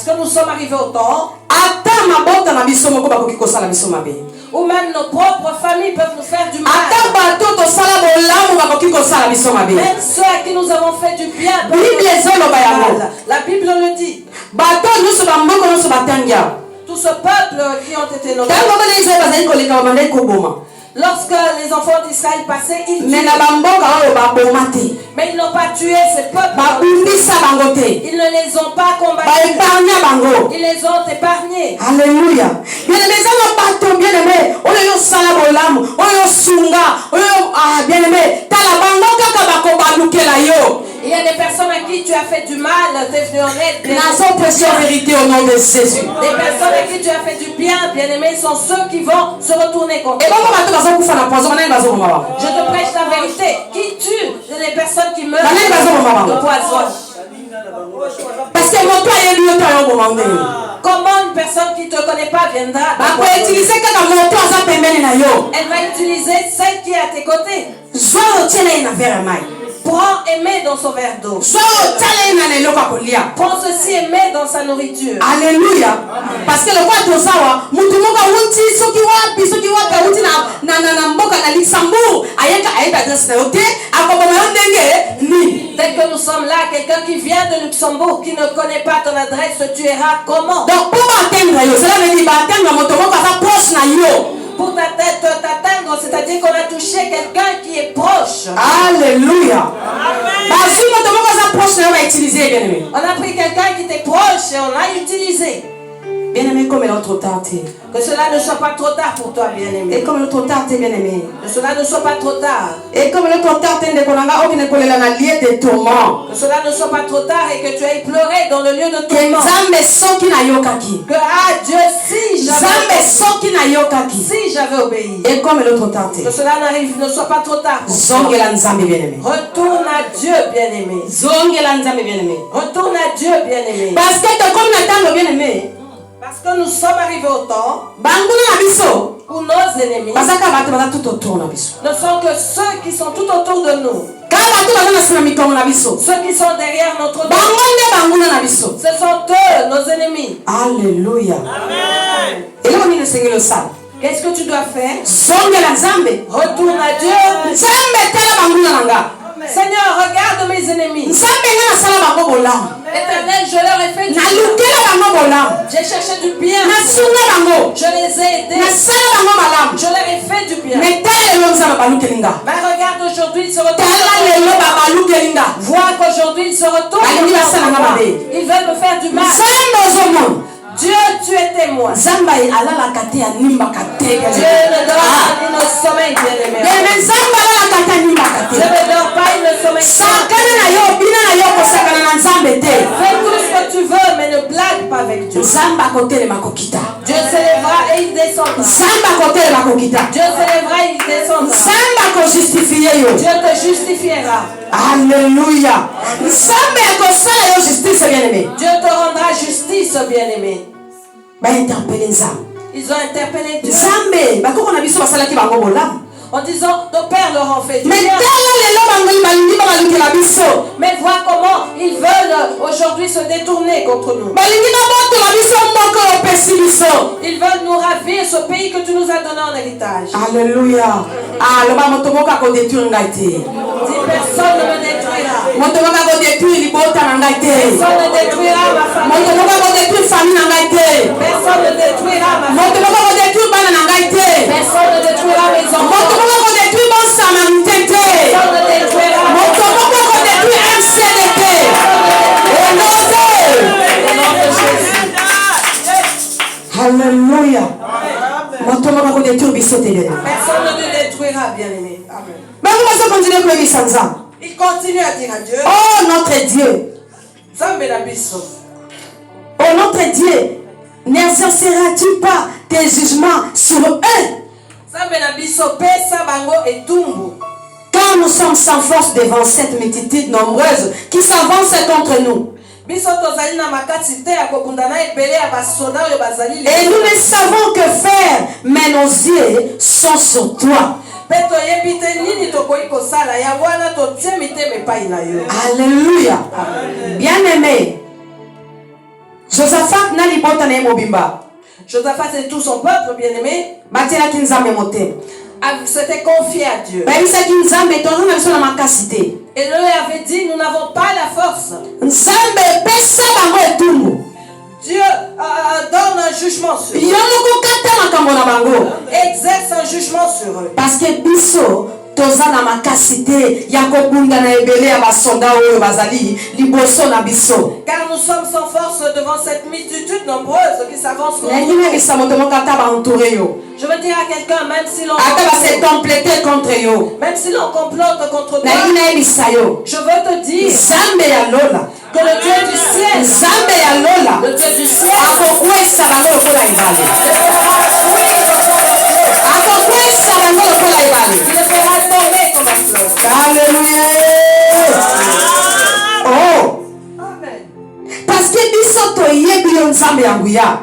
que nous sommes arrivés au temps où même nos propres familles peuvent nous faire du mal. Même ceux à qui nous avons fait du bien peuvent nous faire du mal. La Bible le dit. Tout ce peuple qui ont été nommés, lorsque les enfants d'Israël passaient, ils tuaient. Mais ils n'ont pas tué ces peuples. Ils ne les ont pas combattus. Ils les ont épargnés. Alléluia. Il y a des personnes à qui tu as fait du mal, t'es venu en aide. Vérité au nom de Jésus. Des personnes à qui tu as fait du bien, bien-aimés, sont ceux qui vont se retourner contre toi. Je te prêche la vérité. Qui tue les personnes qui meurent de poison? Parce que comment une personne qui ne te connaît pas viendra? Elle va utiliser celle qui est à tes côtés. Prends et mets dans son verre d'eau. Prends ceci et mets dans sa nourriture. Alléluia. Parce que le roi Tosawa, dès que nous sommes là, quelqu'un qui vient de Luxembourg, qui ne connaît pas ton adresse, te tuera comment? Donc, pour t'atteindre, c'est-à-dire qu'on a touché quelqu'un qui est proche. Alléluia. On a pris quelqu'un qui était proche et on l'a utilisé. Bien-aimé, comme l'autre tarte. Que cela ne soit pas trop tard pour toi, bien-aimé. Et comme l'autre tarte, bien-aimé. Que cela ne soit pas trop tard. Et comme l'autre tarte, que cela ne soit pas trop tard et que tu ailles pleurer dans le lieu de tourment. Que Dieu, si jamais Si j'avais obéi, et comme l'autre tenté, que cela n'arrive, ne soit pas trop tard. zongela nzambe bien-aimé. Retourne à Dieu, bien-aimé. Zongela nzambe bien-aimé. Retourne à Dieu, bien-aimé. Parce que comme Nathan bien-aimé, Parce que nous sommes arrivés au temps banguna na biso où nos ennemis bazaka bato baza tout autour na biso. ne sont que ceux qui sont tout autour de nous. Kala bato baza na sima mikongo na biso. Ceux qui sont derrière notre dos. Bango nde banguna na biso. Ce sont eux, nos ennemis. Alléluia. Amen. Et là on est le Seigneur le sale. Qu'est-ce que tu dois faire? Zongela nzambe. Retourne à Dieu. Nzambe tela banguna nanga. Seigneur, regarde mes ennemis. Nzambe nga nasala bango bolamu. Éternel, je leur ai fait du bien. Nalukela bango bolamu. J'ai cherché du bien. Nasunga bango. Je les ai aidés. Nasala bango malamu. Je leur ai fait du bien. Mais tala lelo nzambe balukelinga. Mais regarde aujourd'hui, ils se Tala retournent. lelo balukelinga. Vois qu'aujourd'hui, ils se retournent. Ils veulent me faire du mal. Nzambe ozomona. Dieu, tu es témoin. Nzambe alalaka te animbaka te. Dieu ne dort pas, il ne sommeille, bien-aimé. Nzambe alalaka te animbaka Dieu te. ne dort pas, il ne sommeille Sakana pas. na yo bina na yo kosakana na nzambe te. Fais tout ce que tu veux, mais ne blague pas avec Dieu. Nzambe akotelema kokita. Dieu s'élèvera et il descendra. Nzambe akotelema kokita. Dieu s'élèvera et il descendra. Nzambe akojustifie yo. Dieu te justifiera. Alléluia. Nzambe akosala yo justice bien-aimé. Dieu te rendra justice, bien-aimé. Bainterpele nzambe. Ils ont interpellé Dieu Nzambe bakoko na biso basalaki bango bolamu. en disant, nos pères leur ont fait du Mais bien. tala lelo bango balingi babalukela biso. Mais vois comment ils veulent aujourd'hui se détourner contre nous. Balingi babotola biso moko opesi biso. Ils veulent nous ravir ce pays que tu nous as donné en héritage. Alléluia. Aloba moto moko akodétruire ngai te. Dis, personne ne me détruira. Moto moko akodétruire libota na ngai te. Personne ne détruira ma Moto famille. moko akodétruire famille na ngai te. Personne ne détruira ma Moto famille. moko akodétruire bana na ngai te. Personne ne détruira mes Moto enfants. moko akodétruire bon samaritain te. Personne ne détruira Moto moko akodétruire MCD te. Au nom de Jésus. Alléluia. Moto moko akodétruire biso te. Personne ne te détruira, bien-aimé. Amen. Bango bazo continuer koyebisa nzambe. Il continue à dire à Dieu, Oh notre Dieu. Zambe na biso. Oh notre Dieu, n'exerceras-tu pas tes jugements sur eux? Zambe na biso pesa bango etumbu. Car nous sommes sans force devant cette multitude nombreuse qui s'avance contre nous. Biso tozali na makati te ya kobunda na ebele ya basoda oyo bazali Et nous ne savons que faire, mais nos yeux sont sur toi. Pe toyebi te nini tokoki kosala ya wana totie mitema epai na yo. Alléluia. Bien-aimé, Josaphat n'a libota na ye mobimba. Josaphat et tout son peuple bien-aimé batielaki nzambe motema. s'était confié à Dieu. bayebisaki nzambe toza na biso na makasi te. Et le lui avait dit, nous n'avons pas la force. Nzambe epesa bango etumbu. Dieu donne un jugement sur eux. yo moko kata makambo na bango. Exerce un jugement sur eux. Parce que biso toza na makasi te ya kobunda na ebele ya basoda oyo bazali liboso na biso. Car nous sommes sans force devant cette multitude nombreuse qui s'avance contre nalingi nous. nayebisa moto moko ata baentoure yo. Je veux dire à quelqu'un, même si l'on ata base complete contre yo. même si l'on complote contre toi, nalingi nayebisa yo. je veux te dire nzambe ya lola. que le Dieu du ciel, nzambe ya lola le Dieu du ciel, akokwesa bango lokola ebale. akokwesa bango lokola ebale. il le fera tomber comme un fleuve. Alléluia. Oh. Amen. Parce que biso toyebi yo nzambe ya nguya.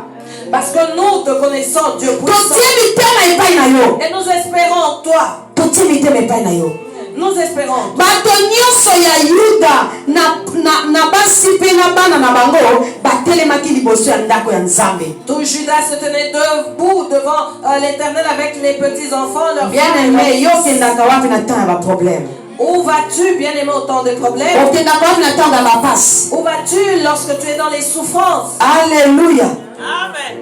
Parce que nous te connaissons, Dieu puissant, totie mitema epai na yo. et nous espérons en toi. totie mitema epai na yo. Nous espérons. bato nyonso ya yuda na basi mpe na bana na bango batelemaki liboso ya ndako ya nzambe. Tout Judas se tenait debout devant l'Éternel avec les petits enfants. Leurs bien femmes et aimé yo leurs fils. okendaka wapi na ntango ya baproblème. Où vas-tu, bien-aimé, au temps des problèmes? okendaka wapi na ntango ya bapasi. Où vas-tu lorsque tu es dans les souffrances? Alléluia. Amen.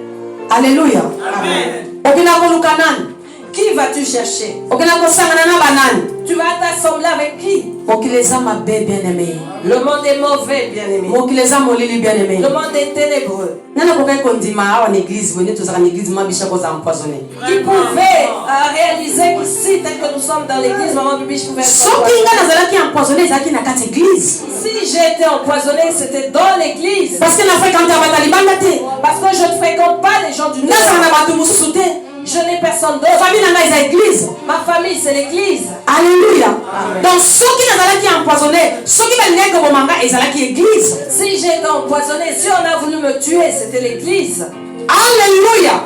Alléluia. Amen. okendaka koluka nani. Qui vas-tu chercher? okendaka kosangana na banani. Tu vas t'assembler avec qui? mokili eza mabe bien aimé. Le monde est mauvais, bien-aimé. mokili eza molili bien aimé. Le monde est ténébreux. nani akokai kondima awa na église boye nde tozalaka na église mabisha koza empoisonné. Qui pouvait réaliser qu'ici, tel que nous sommes dans l'église, maman Bibiche pouvait être soki empoisonné. nga nazalaki empoisonné ezalaki na kati église. Si j'ai été empoisonné, c'était dans l'église. parce que na fréquente ya bato ya libanda te. Parce que je ne fréquente pas les gens du nazala Nord. na bato mosusu te. Je n'ai personne La d'autre. famille n'a pas l'église. Ma famille, c'est l'église. Alléluia. Amen. Donc ceux qui sont empoisonnés, ceux qui veulent que mon manga est l'église. Si j'ai été empoisonné, si on a voulu me tuer, c'était l'église. Alléluia.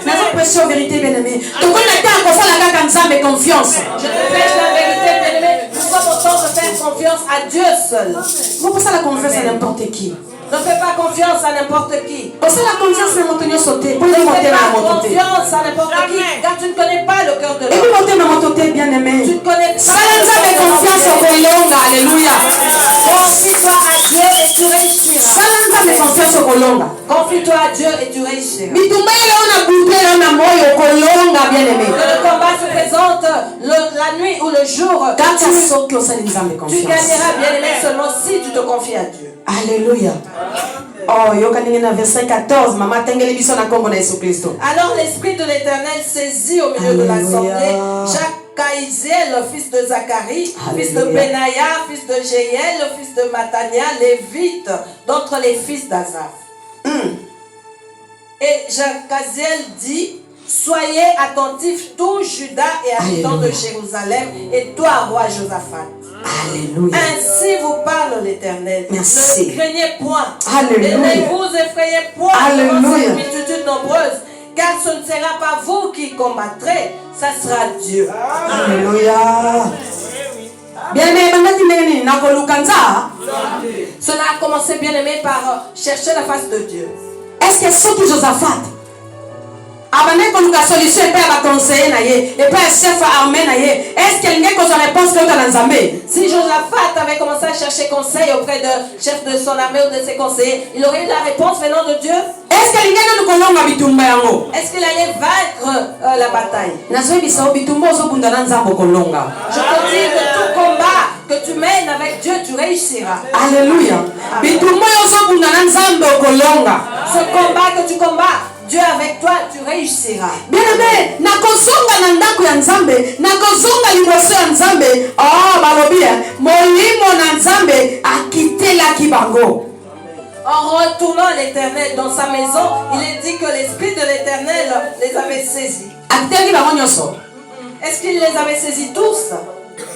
Mais c'est précieux en vérité, bien-aimé. Donc on a été encore la gars confiance. Je te prêche la vérité, bien-aimé. Nous sommes au temps de faire confiance à Dieu seul. Vous pensez la confiance à n'importe qui. Ne fais pas confiance à n'importe qui. Vous pensez la confiance à mon sauté. Pour Ne les fais monter pas à mon côté. confiance à n'importe qui, car tu ne connais pas le cœur de Et l'homme. vous montez à mon côté, bien-aimé. Tu ne connais pas Salanza le de cœur de confiance au l'homme. Kolonga. Alléluia. Confie-toi à Dieu et tu réussiras. Salanza de confiance au Kolonga. Confie-toi à Dieu et tu réussiras. Bitumbele on a bouté on a moyo Kolonga, bien-aimé. Que le combat se présente la nuit ou le jour. Quand tu sors que ça les âmes de Tu confiance. gagneras, bien-aimé, seulement si tu te confies à Dieu. Alléluia. Oh, yokanenge na verset 14, mama tengeli biso na kombo na Yesu Kristo. Alors l'Esprit de l'Éternel saisit au milieu de Alléluia. l'assemblée Jacques Caïziel, fils de Zacharie, fils de Alléluia. Benaïa, fils de Jéhiel, fils de Matania, lévite, d'entre les fils d'Azaph. Et Jacques Caïziel dit: soyez attentifs, tous Juda et habitants de Alléluia. Jérusalem, et toi, roi Josaphat. Alléluia. Ainsi vous parle l'Éternel. Merci. Ne craignez point. Alléluia. Et ne vous effrayez point devant Alléluia. cette multitude nombreuse, car ce ne sera pas vous qui combattrez, ça sera Dieu. Alléluia. Bien-aimé, bandaki neni na kolukanza. Cela a commencé, bien aimé, par chercher la face de Dieu. Est-ce que ce qui Josaphat abandonné comme la solution et pas conseiller naïe et pas chef armé naïe, est-ce qu'il y a une réponse que dans Nzambé? Si Josaphat avait commencé à chercher conseil auprès de chef de son armée ou de ses conseillers, il aurait eu la réponse venant de Dieu. Est-ce qu'il y a une kolonga bitumba yango? Est-ce qu'il allait vaincre la bataille? Nazo bisao bitumba zo bundana nzambo kolonga. Je te dis que tout combat que tu mènes avec Dieu, tu réussiras. Alléluia. Bitumba zo bundana nzambo kolonga. Ce combat que tu combats, Dieu avec toi, tu réussiras. Bien-aimé, nakozonga na ndako ya Nzambe, nakozonga liboso ya Nzambe. Oh, balobi, molimo na Nzambe akitelaki bango. En retournant à l'Éternel dans sa maison, il est dit que l'Esprit de l'Éternel les avait saisis. Akitelaki bango nyonso. Est-ce qu'il les avait saisis tous?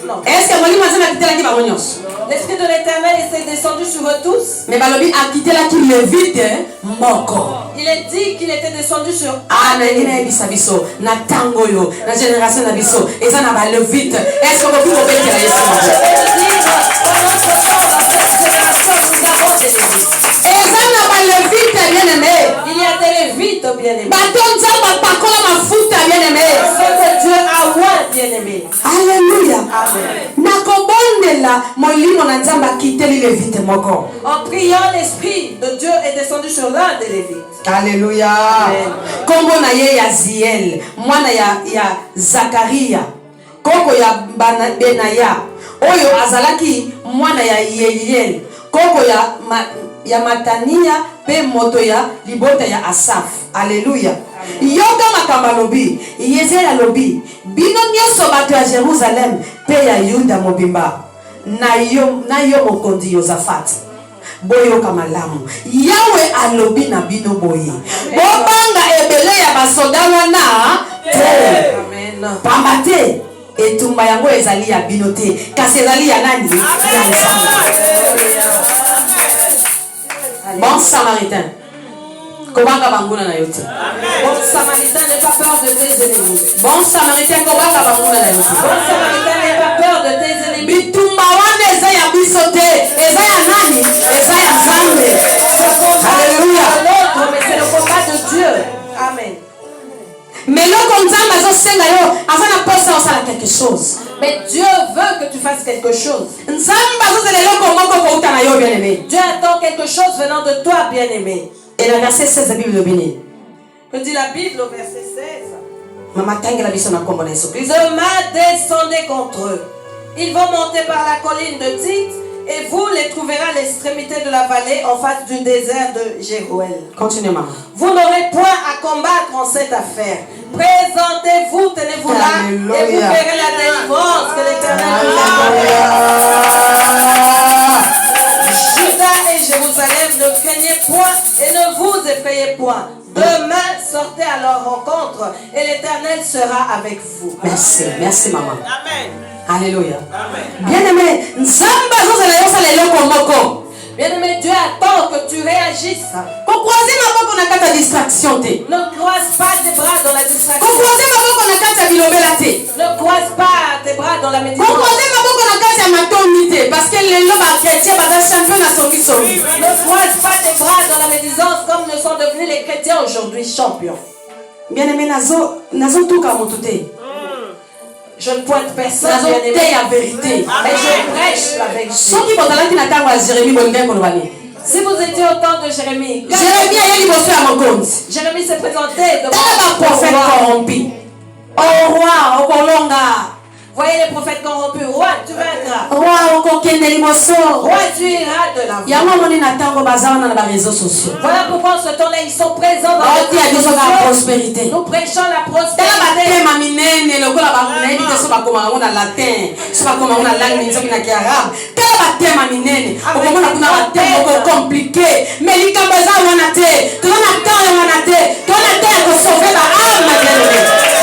Non. Est-ce que molimo na Nzambe akitelaki bango nyonso? L'Esprit de l'Éternel était descendu sur eux tous. Mais balobi akitelaki levite moko. Il est dit qu'il était descendu sur Ah, na ngina yebisa biso na tango yo na génération na biso eza na balevite. Est-ce que vous pouvez dire Yesu? Je vais te dire, pendant ce temps, dans cette génération, nous avons des lévites. Eza na balevite bien-aimé. Il y a des lévites, bien-aimés. Bato Nzambe pakola mafuta bien-aimé. Ce que Dieu a oint, bien-aimés. Alléluia. Amen. Nakobondela molimo na Nzambe akiteli levite moko. En priant, l'Esprit de Dieu est descendu sur l'un des lévites. Alléluia. Kombo na ye ya Ziel, mwana ya Zakaria, koko ya Benaya, oyo azalaki mwana ya Yehiel, koko ya Matania pe moto ya libota ya Asaf. Alléluia. Yoga makamba lobi, Yeziel alobi, bino nyonso bato ya Jerusalem pe ya Yuda mobimba, na yo mokonzi Josaphat. Boyoka malamu. Yawe alobi na bino boye. Bobanga ebele ya basoda wana te. Amen. Pamba te etumba yango ezali ya bino te. Kasi ezali ya nani? Ya Nzambe. Bon Samaritain. Kobanga banguna na yo te. Bon Samaritain, n'aie pas peur de tes ennemis. Bon Samaritain kobanga banguna na yo te. Bon Samaritain, n'aie pas peur de tes ennemis. Bitumba wana eza ya biso te. Eza ya nani? Eza ya Nzambe. Alléluia. L'autre, mais c'est le combat de Dieu. Amen. Mais loko Nzambe azosenga yo afana posa osala quelque chose. Mais Dieu veut que tu fasses quelque chose. Nzambe azozela eloko moko kouta na yo bien-aimé. Dieu attend quelque chose venant de toi, bien-aimé. Et le verset 16 de la Bible béni. Que dit la Bible au verset 16? Mama tangela biso na kombo na Yesu Kristo. Demain, descendez contre eux. Ils vont monter par la colline de Tite et vous les trouverez à l'extrémité de la vallée en face du désert de Jéruel. Continue maman. Vous n'aurez point à combattre en cette affaire. Présentez-vous, tenez-vous là, Alléluia. et vous verrez la délivrance que l'Éternel vous Juda et Jérusalem, ne craignez point et ne vous effrayez point. Demain sortez à leur rencontre et l'Éternel sera avec vous. Merci, merci maman. Amen. Alléluia. Amen. Bien-aimé, Nzamba azozala yo sala eloko moko. Bien-aimé, Dieu attend que tu réagisses. Kokroise maboko na kati ya distraction te. Ne croise pas tes bras dans la distraction. Kokroise maboko na kati ya bilobela te. Ne croise pas tes bras dans la méditation. Kokroise maboko na kati ya matondi te. Parce que lelo ba chrétien baza champion na songi songi. Ne croise pas tes bras dans la médisance comme ne sont devenus les chrétiens aujourd'hui champions. Bien-aimé, nazo tuka moto te. Je ne pointe personne, Nazo te bien-aimé, ya vérité. mais je prêche la vérité. Soki bozalaki na ntango ya Jérémie bolingai kolobani. Si vous étiez au temps de Jérémie, Jérémie ayeli liboso ya mokonzi. Jérémie s'est présenté devant Tala le baprophète roi. corrompi. Au roi okolonga. Voyez les prophètes corrompus. Roi, tu vaincras. Roi okokende liboso. Roi, tu iras de l'avant. Yango amoni na ntango baza wana na baréseaux sociaux. Voilà pourquoi en ce temps-là, ils sont présents dans Baoti ya biso ka sociaux. prospérité. Nous prêchons la Tala prospérité. batema minene lokola bayebi te so bakoma yango na latin so bakoma yango na langue minzoki na kiarabe. Tala batema minene okomona kuna batema moko compliqué mais likambo eza wana te toza na temps ya wana te toza na temps ya kosauve baame bien-aimé.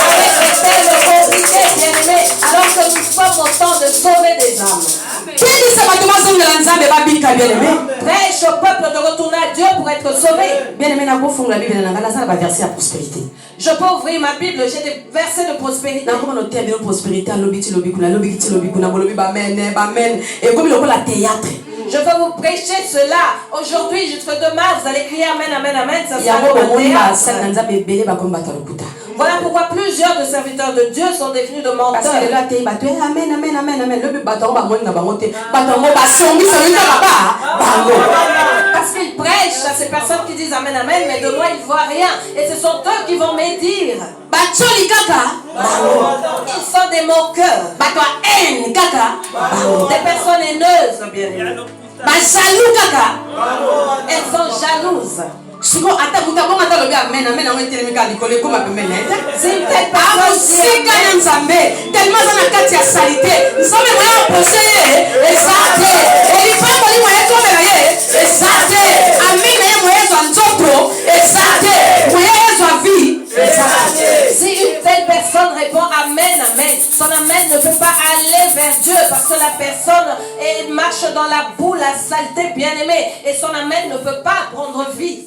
Avec des thèmes compliqués, bien-aimés, alors que nous sommes au temps de sauver des âmes. Bebisa bato bazongela nzambe babika bien-aimé. Prêche au peuple de retourner à Dieu pour être sauvé. Bien-aimé nakofungola bible na ngai naza na baverset ya prospérité. Je peux ouvrir ma Bible, j'ai des versets de prospérité. nakomona oteya bino prospérité alobi ti lobi kuna alobi ti lobi kuna bolobi bamene bamene ekomi lokola théâtre. Je vais vous prêcher cela. Aujourd'hui jusqu'à demain, vous allez crier Amen, Amen, Amen. Ça sera yango comme un bomoni théâtre. basali na nzambe ebele bakomi bato ya lokuta. Voilà pourquoi plusieurs de serviteurs de Dieu sont devenus de parce que menteurs. lelo ateyi bato amen amen amen amen lobi bato yango bamoni na bango te bato yango basongisa olinga baba bango. Parce qu'ils prêchent à ces personnes qui disent Amen, Amen, mais de moi ils ne voient rien. Et ce sont eux qui vont médire. bacholi kaka bango Ils sont des moqueurs. bato ya haine kaka bango Des personnes haineuses, bien aimées. bajalou kaka. Elles sont jalouses. siko ata mutu abongo ata lobi amen amen yango etelemi kaka likolo ekoma pembeni na ye te. C'est une telle personne abosika na nzambe tellement aza na kati ya salite nzambe moya apose ye eza te elipangoli moya etomela ye eza te ami na ye moya ezwa nzoto eza te moya ezwa vi eza te. Si une telle personne répond Amen, Amen, son Amen ne peut pas aller vers Dieu parce que la personne marche dans la boue, la saleté, bien-aimée, et son Amen ne peut pas prendre vie.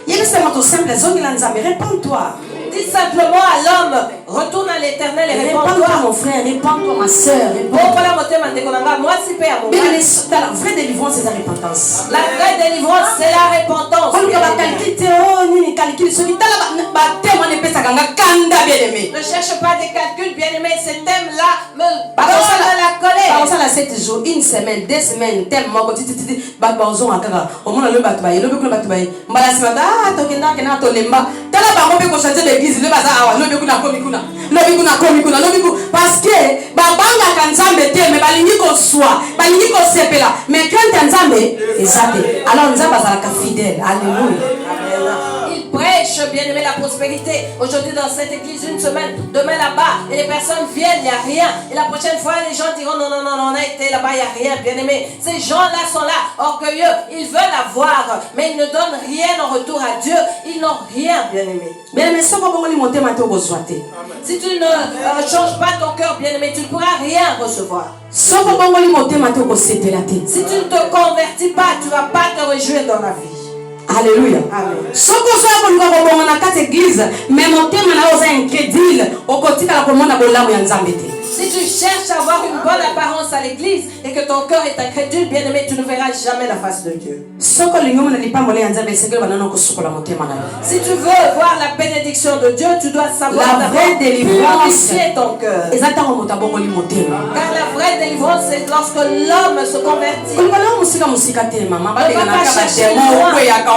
yebisa moto simple ezongela nzambe répands-toi. Dis simplement à l'homme, retourne à l'Éternel et Répands-toi réponds-toi. mon frère, répands-toi ma soeur, Oh, répands-toi. voilà mon thème, moi si paix à mon Bien, mari. la vraie délivrance c'est la repentance. La vraie délivrance, c'est la repentance. Oluka bakalkile te o nini calcul soki tala batema wana epesaka nga kanda bien-aimé. Ne cherche pas des calculs, bien-aimé. Ces thèmes-là me donnent la colère. bakosala 7 jours une semaine 2 semaines thème moko titititi bato bazonga kaka omona lobi bato baye lobi kuna bato baye mbala nsima tokendaka na tolemba tala bango mpe kochange l'église lobi baza awa lobi kuna komi kuna lobi kuna komi kuna lobi kuna parce que babangaka nzambe te me balingi koswa balingi kosepela mais crainte ya nzambe eza te alors nzambe azalaka fidèle alléluia. Il prêche, bien-aimé, la prospérité. Aujourd'hui dans cette église, une semaine, demain là-bas, et les personnes viennent, il n'y a rien. Et la prochaine fois, les gens diront non, non, non, non, on a été là-bas, il n'y a rien, bien-aimé. Ces gens-là sont là, orgueilleux, ils veulent avoir, mais ils ne donnent rien en retour à Dieu. Ils n'ont rien, bien-aimé. bien-aimé soko bongoli motema te okozwa te. Si tu ne changes pas ton cœur, bien-aimé, tu ne pourras rien recevoir. soko bongoli motema te okosepela te. Si tu ne te convertis pas, tu ne vas pas te réjouir dans la vie. Alléluia. Amen. Soko ozoya kolinga kobonga na kati église mais motema na yo oza incrédule okotikala komona bolamu ya nzambe te. Si tu cherches à avoir une bonne apparence à l'église et que ton cœur est incrédule, bien-aimé, tu ne verras jamais la face de Dieu. soko olingi omona lipambolo ya nzambe esengeli banana kosukola motema na yo. Si tu veux voir la bénédiction de Dieu, tu dois savoir La vraie délivrance purifier ton cœur. eza ntango moto abongoli motema. Car la vraie délivrance, c'est lorsque l'homme se convertit. kolinga na mosika mosika te mama babenganaka pas chercher bademo loin. okweyaka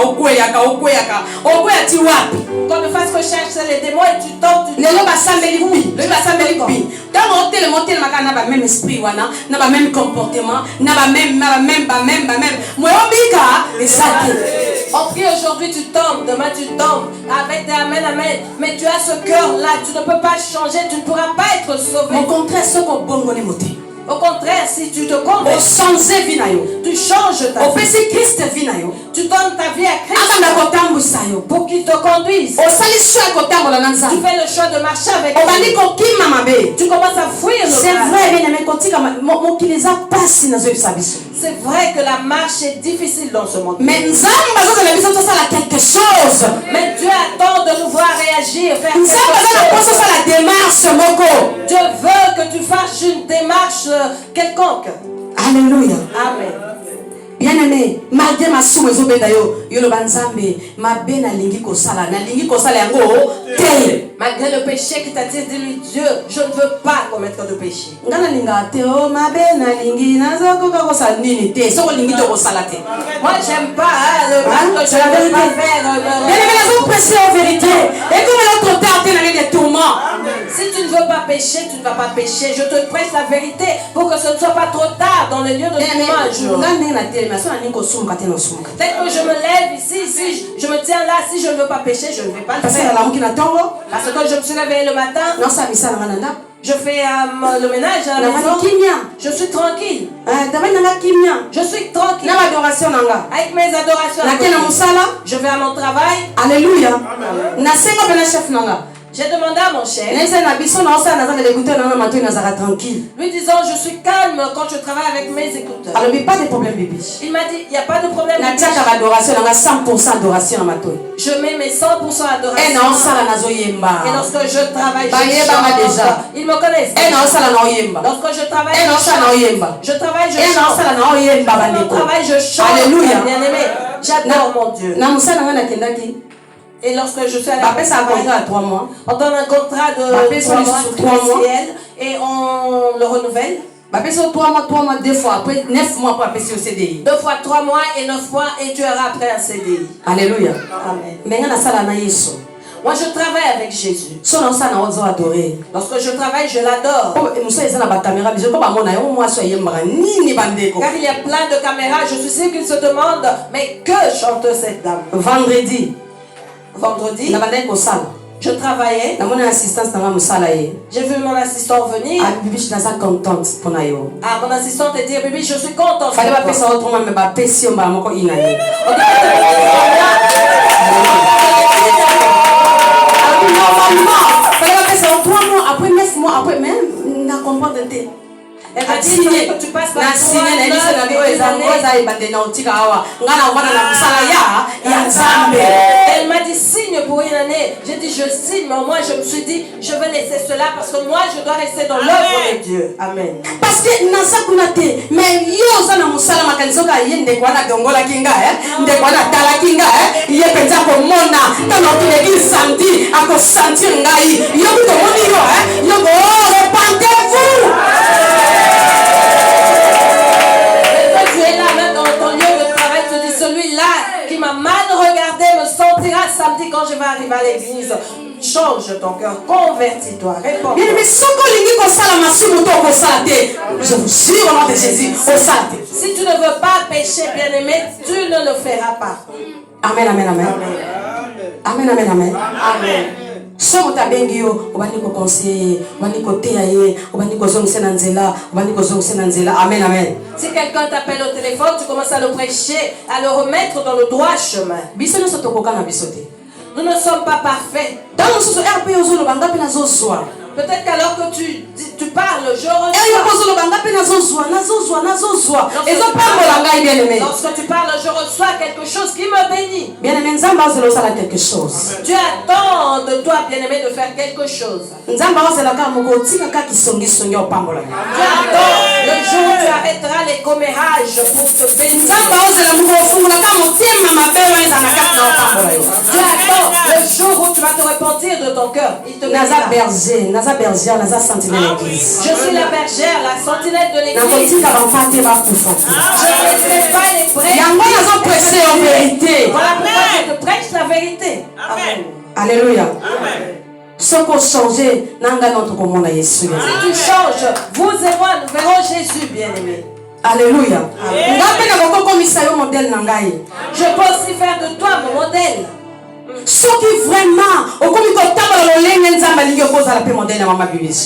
okweya ti wapi Qu'on ne fasse que chercher les démons et tu tombes, tu lelo basambeli bi lelo basambeli bi ntango otelema otelemaka na bameme esprit wana na bameme comportement na bameme moyo obika eza te. On prie aujourd'hui, tu tombes, demain tu tombes, avec des amen, amen. Mais tu as ce cœur-là, tu ne peux pas changer, tu ne pourras pas être sauvé. Au contraire soko obongoli motema Au contraire, si tu te convertis, osanze vie na yo, tu changes ta vie. opesi Christ vie na yo, Tu donnes ta vie à Christ akanda kotambwisa yo, pour qu'il te conduise. osali choix ya kotambola na Tu Nzambe, fais le choix de marcher avec obandi lui. kokima mabe. Tu commences à fuir le C'est mal. vrai, bien aimé, kotika mokili eza pasi nazoyebisa biso. C'est vrai que la marche est difficile dans ce monde. Mais Nzambe azozela biso tosala quelque chose. Mais Dieu attend de nous voir réagir, faire quelque Nzambe azala chose. poso osala démarche moko. Dieu veut que tu fasses une démarche quelconque. Alléluia. Amen. Bien aimé, malgré ma somme ezobenda yo, yo loba Nzambe, mabe nalingi kosala yango te. Malgré le péché qui t'a dit, dis-lui, Dieu, je ne veux pas commettre de péché. Ngana linga te o mabe nalingi nazokoka kosala nini te. Soko lingi to kosala te. Moi, j'aime pas le mal que je ne veux pas faire. Bien aimé, nazo prêcher en vérité. Et comme l'autre terre t'es dans des tourments. Si tu ne veux pas pécher, tu ne vas pas pécher. Je te prêche la vérité pour que ce ne soit pas trop tard dans le lieu de tournage. Dès que je me lève ici, si je me tiens là, si je ne veux pas pécher, je ne vais pas le faire. Parce que je me suis réveillé le matin, je fais le ménage à la maison, je suis tranquille. Je suis tranquille. Avec mes adorations, je vais à mon travail. Alléluia. J'ai demandé à mon chef, lui disant, je suis calme quand je travaille avec mes écouteurs. Alors, il n'y a pas de problème, bébé. Il m'a dit, il n'y a pas de problème. Je mets mes 100% adoration. Et lorsque je travaille, je chante. Ils me connaissent. Lorsque je travaille, je travaille, je chante. Dans mon travail, je chante. Alléluia. Bien aimé, j'adore mon Dieu. Et lorsque je suis à la on donne un contrat de 3 mois et on le renouvelle. 2 fois, après 9 mois pour appeler au CDI. 2 fois 3 mois et 9 mois et tu auras après un CDI. Alléluia. Amen. Moi je travaille avec Jésus. Lorsque je travaille, je l'adore. Car il y a plein de caméras, je suis sûr qu'ils se demandent, mais que chante cette dame? Vendredi, je travaillais. J'ai vu mon assistant venir. Ah, mon assistante a dit, bébé, je suis contente. Après 9 mois, après même, on a compris. Elle m'a dit que tu passes par elle m'a dit signe pour une année. J'ai dit je signe, mais moi je me suis dit je vais laisser cela parce que moi je dois rester dans l'œuvre de Dieu. Amen. Parce que mais yo ça na musala makanzo ka yende kwa na dongola kinga nde kwa na tala kinga ye penza ko mona tano kile samedi ako sentir ngai yo ko moni yo go repentez-vous. Tu es là même dans ton lieu de travail, tu dis celui-là qui m'a mal regardé me sentira samedi quand je vais arriver à l'église. Change ton cœur, convertis-toi, réponds. Je vous jure au nom de Jésus, si tu ne veux pas pécher, bien-aimé, tu ne le feras pas. Amen, amen, amen. Amen, amen, amen. Amen. Somo tabengi yo obandi ko conseiller obandi ko teya ye obandi ko zongisa na nzela amen amen. Si quelqu'un t'appelle au téléphone, tu commences à le prêcher, à le remettre dans le droit chemin. Biso no sotokoka na bisote. Nous ne sommes pas parfaits. Dans ce RP ozolo banga pe nazozwa. Peut-être qu'alors que tu parles, je reçois. Lorsque tu parles, je reçois quelque chose qui me bénit. Bien-aimé, quelque chose. Dieu attend de toi, bien-aimé, de faire quelque chose. Dieu attend le jour où tu arrêteras les commérages pour te bénir. Dieu attend le jour où tu vas te repentir de ton cœur. Il te bénira. Je suis la bergère, la sentinelle de l'église. Je ne laisserai pas les prêcher. Voilà pourquoi je te prêche la vérité. Amen. Alléluia. Si tu changes, vous et moi, nous verrons Jésus, bien-aimé. Alléluia. Je peux aussi faire de toi mon modèle. Ce qui vraiment, au comité de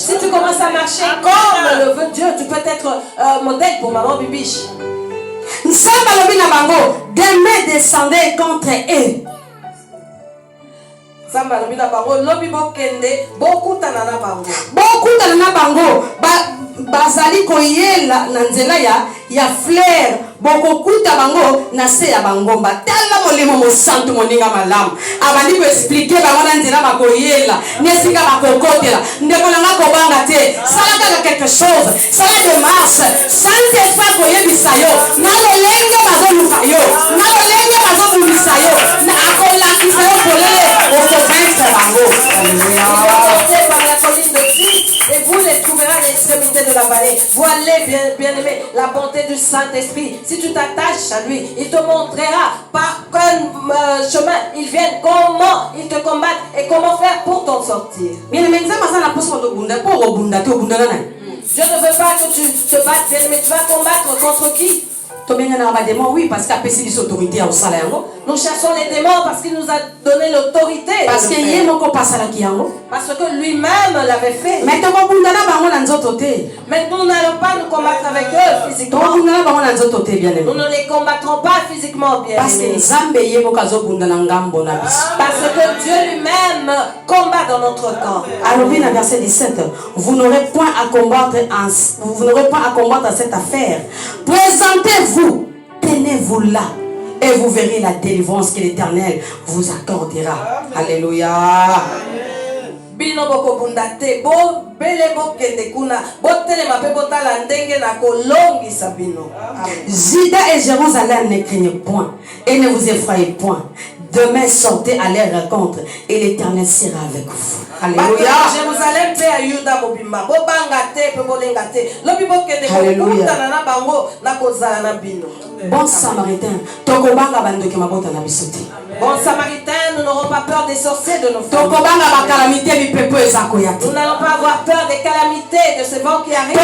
Si tu commences à marcher comme le veut Dieu, tu peux être modèle pour maman Bibiche. Demain descendez contre eux. Beaucoup tanana bango bazali koyela na nzela ya fleur bokokuta bango na se ya bangomba tala molimo mosantu moninga malamu abandi ko expliquer bango na nzela bakoyela nesika bakokotela ndeko nanga kobanga te sala kaka quelque chose sala démarche sante fa koyebisa yo na lolenge bazoluka yo na lolenge bazobulisa yo na akolakisa yo polele okobaitre bango. Et vous les trouverez à l'extrémité de la vallée. Voilà, bien-aimé, la bonté du Saint-Esprit. Si tu t'attaches à lui, il te montrera par quel chemin ils viennent, comment ils te combattent et comment faire pour t'en sortir. Bien-aimé, Dieu ne veut pas que tu te battes, mais tu vas combattre contre qui? Oui, parce qu'il a passé des autorités au salaire. Nous cherchons les démons parce qu'il nous a donné l'autorité. Parce que lui-même l'avait fait. Mais nous n'allons pas nous combattre avec eux physiquement. Nous ne les combattrons pas physiquement, bien. Parce que Dieu lui-même combat dans notre camp. Alors, verset 17, vous n'aurez point à combattre à cette affaire. Présentez-vous, tenez-vous là, et vous verrez la délivrance que l'Éternel vous accordera. Alléluia. Juda et Jérusalem ne craignez point et ne vous effrayez point. Demain sortez à leur rencontre et l'Éternel sera avec vous. Alléluia. Alléluia. Bon samaritain, bon samaritain, nous n'aurons pas peur des sorciers de nos frères. Nous n'allons pas avoir peur des calamités de ce vent qui arrive.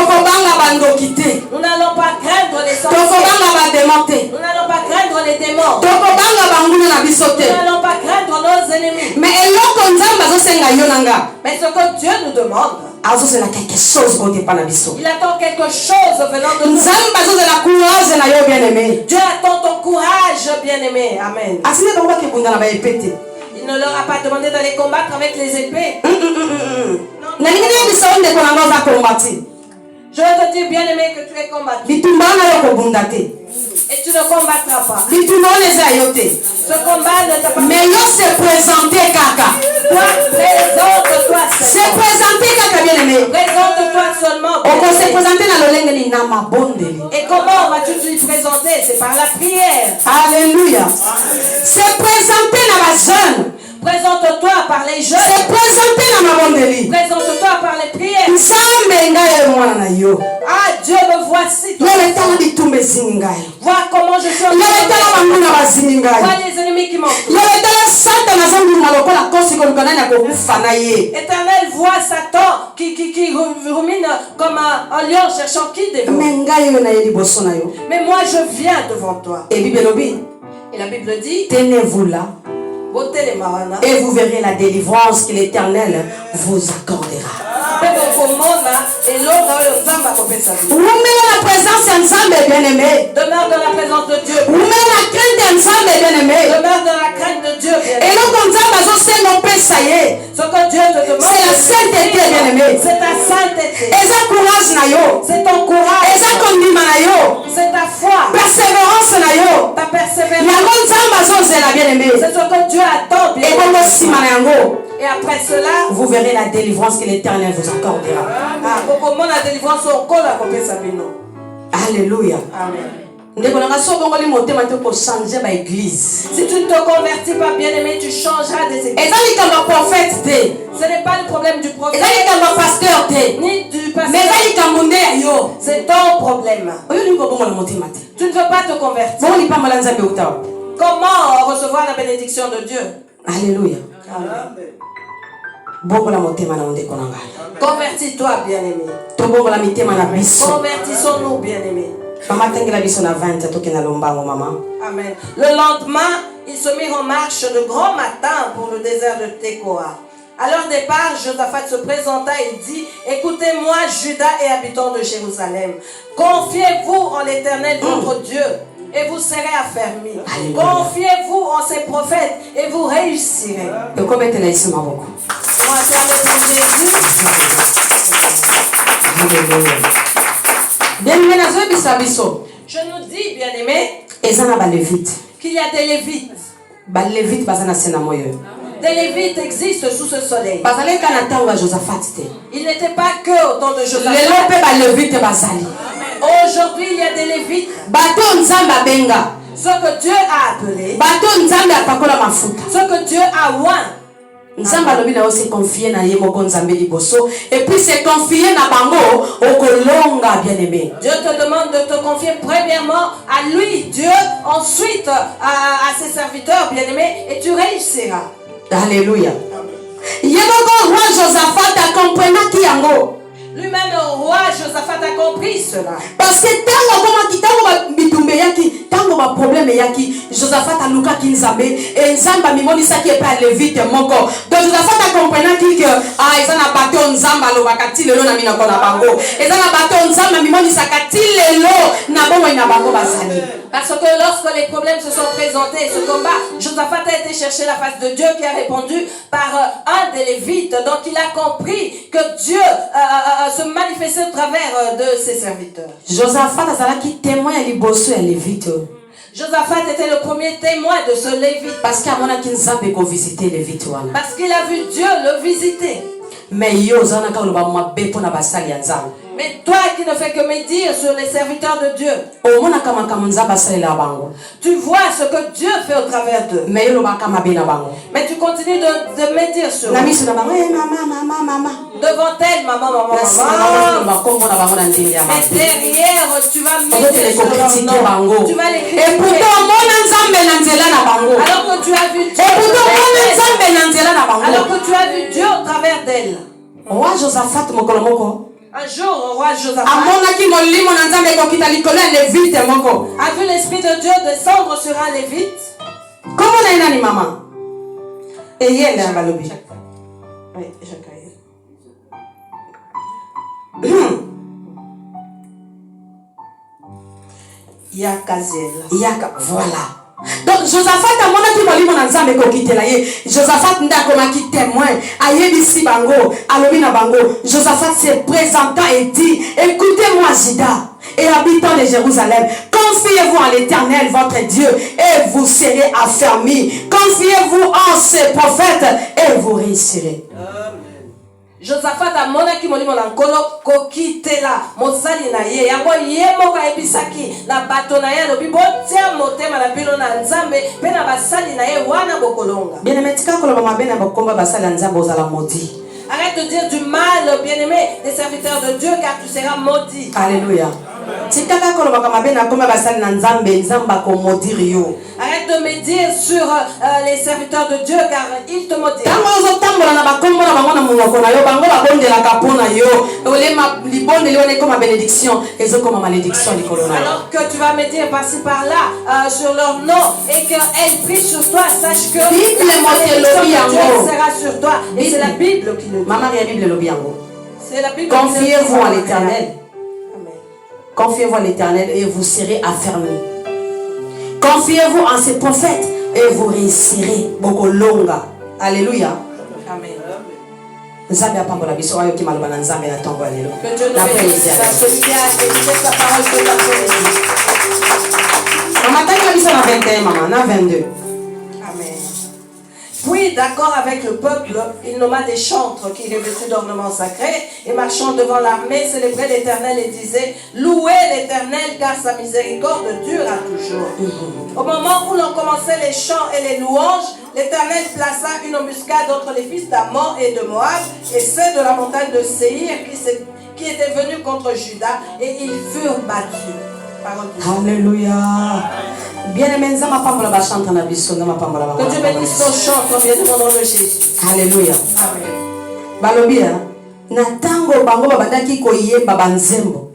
Nous n'allons pas craindre les sorciers. Nous n'allons pas craindre les démons. Nous n'allons pas craindre nos ennemis. Mais ce que Dieu nous demande, il attend quelque chose venant de nous. Dieu attend ton courage, bien-aimé. Amen. Il ne leur a pas demandé d'aller combattre avec les épées. Je veux te dire, bien-aimé, que tu es combattu. Et tu ne combattras pas. Ce combat ne t'a pas. Mais il s'est présenté caca. Présente-toi seulement. C'est présenté caca, bien-aimé. Présente-toi seulement. On s'est présenté dans le lengue nama bondeli. Et comment vas-tu te présenter? C'est par la prière. Alléluia. C'est présenté dans la jeune. Présente-toi par les jeunes. C'est présenté dans ma bondeli. Présente-toi par les prières. Ah, Dieu, me voici. Vois comment je suis. Vois les ennemis qui m'entourent. Éternel, vois Satan qui rumine comme un lion cherchant qui dévore. Mais moi, je viens devant toi. Et la Bible dit, tenez-vous là. Et vous verrez la délivrance que l'Éternel vous accordera. Demeure la présence ensemble, bien-aimé. Demeure dans la présence de Dieu. Demeure la crainte ensemble, bien-aimé. Demeure dans la crainte de Dieu, bien-aimé. Et l'autre comme ça, ça y est. Ce que Dieu te demande, c'est la sainteté, bien-aimé. C'est ta sainteté. Et ça courage na yo. C'est ton courage. Et ça condiment na yo. C'est ta foi. Persévérance na yo. Ta persévérance. C'est ce que Dieu attend, bien-aimé. Et après cela, vous verrez la délivrance que l'Éternel vous accordera. Alléluia. Amen. Si tu ne te convertis pas, bien-aimé, tu changeras des églises. Ce n'est pas le problème du prophète ni du pasteur. C'est ton problème. Tu ne veux pas te convertir. Comment recevoir la bénédiction de Dieu? Alléluia. Convertis-toi, bien-aimé. Convertissons-nous, bien-aimé. Amen. Le lendemain, ils se mirent en marche de grand matin pour le désert de Tekoa. À leur départ, Josaphat se présenta et dit: écoutez-moi, Juda et habitants de Jérusalem, confiez-vous en l'Éternel votre Dieu et vous serez affermis. Confiez-vous en ses prophètes et vous réussirez. Et comment est-ce que c'est beaucoup? On va terminer pour Jésus. Je nous dis, bien-aimés, qu'il y a des Lévites. Des Lévites existent sous ce soleil. Il n'était pas que au temps de Josaphat. Aujourd'hui, il y a des Lévites. Ce que Dieu a appelé. Ce que Dieu a oint. Nzambe alobi na ose confier na ye moko nzambe liboso et puis se confier na bango okolonga bien-aimé. Dieu te demande de te confier premièrement à lui, Dieu, ensuite à ses serviteurs bien-aimés et tu réussiras. Alléluia. Yemoko roi Josaphat a compris qui yango. Lui-même le roi Josaphat a compris cela. Parce que tango bitumbe yaki, tango ba problème yaki, Josaphat a luka ki nzambe et nzamba mimoni saki e pa levite moko. Donc Josaphat a compris que eza na bato nzamba lo bakati lelo na mina kona bango. Eza na bato nzamba mimoni sakati lelo na bongo ina bango basali. Parce que lorsque les problèmes se sont présentés, ce combat, Josaphat a été chercher la face de Dieu qui a répondu par un des Lévites. Donc il a compris que Dieu se manifestait au travers de ses serviteurs. Josaphat azalaki témoin ya liboso ya Lévite. Josaphat était le premier témoin de ce Lévite. Parce qu'il a visité Lévite. Parce qu'il a vu Dieu le visiter. Mais toi qui ne fais que médire sur les serviteurs de Dieu, tu vois ce que Dieu fait au travers d'eux. Mais tu continues de médire sur eux. Devant elle, maman. Mais derrière, tu vas médire sur leur nom. Tu vas les critiquer. Alors que tu as vu Dieu. Alors que tu as vu Dieu au travers d'elle. Roi Josaphat mokolomoko. Un jour, le roi Josaphat a vu l'esprit de Dieu descendre sur un Lévite. Comment on a une maman? Et il y a un balobi. Oui, chacun. Yaka, voilà. Donc Josaphat a mon qui m'a dit mon quitter là. Josaphat n'a comme qui témoin. Aïe ici bango, alobina bango. Josaphat se présenta et dit: écoutez-moi Juda et habitants de Jérusalem, confiez-vous en l'Éternel votre Dieu et vous serez affermis. Confiez-vous en ses prophètes et vous réussirez. Josaphat a monaki molimo na nkolo ko kitela mosali na ye yango ye moko ebisaki na bato na ye lobi botia motema na bino na nzambe pe na basali na ye wana bokolonga. Bien-aimé tika koloba mabena bakomba basali na nzambe ozala maudit. Arrête de dire du mal, bien-aimé, des serviteurs de Dieu, car tu seras maudit. Alléluia. Arrête de médire sur les serviteurs de Dieu, car ils te maudissent. Alors que tu vas médire par-ci par-là sur leur nom et qu'elles prient sur toi, sache que la bénédiction de Dieu sera sur toi. Et c'est la Bible qui le dit. C'est la Bible. Confiez-vous à l'Éternel. Confiez-vous à l'Éternel et vous serez affermis. Confiez-vous en ses prophètes et vous réussirez. Bokolonga. Alléluia. Amen. Que Dieu nous bénisse à celui qui a écouté sa parole de l'après-midi. Amen. Puis, d'accord avec le peuple, il nomma des chantres qui revêtus d'ornements sacrés et marchant devant l'armée, célébraient l'Éternel et disaient: louez l'Éternel car sa miséricorde dure à toujours. Au moment où l'on commençait les chants et les louanges, l'Éternel plaça une embuscade entre les fils d'Ammon et de Moab et ceux de la montagne de Séhir qui étaient venus contre Juda et ils furent battus. Alléluia. Bien-aimé, que Dieu bénisse ton chant, bien au nom de Jésus. Alléluia. Amen. Balobia, natango bango babandaki koyeba banzembo.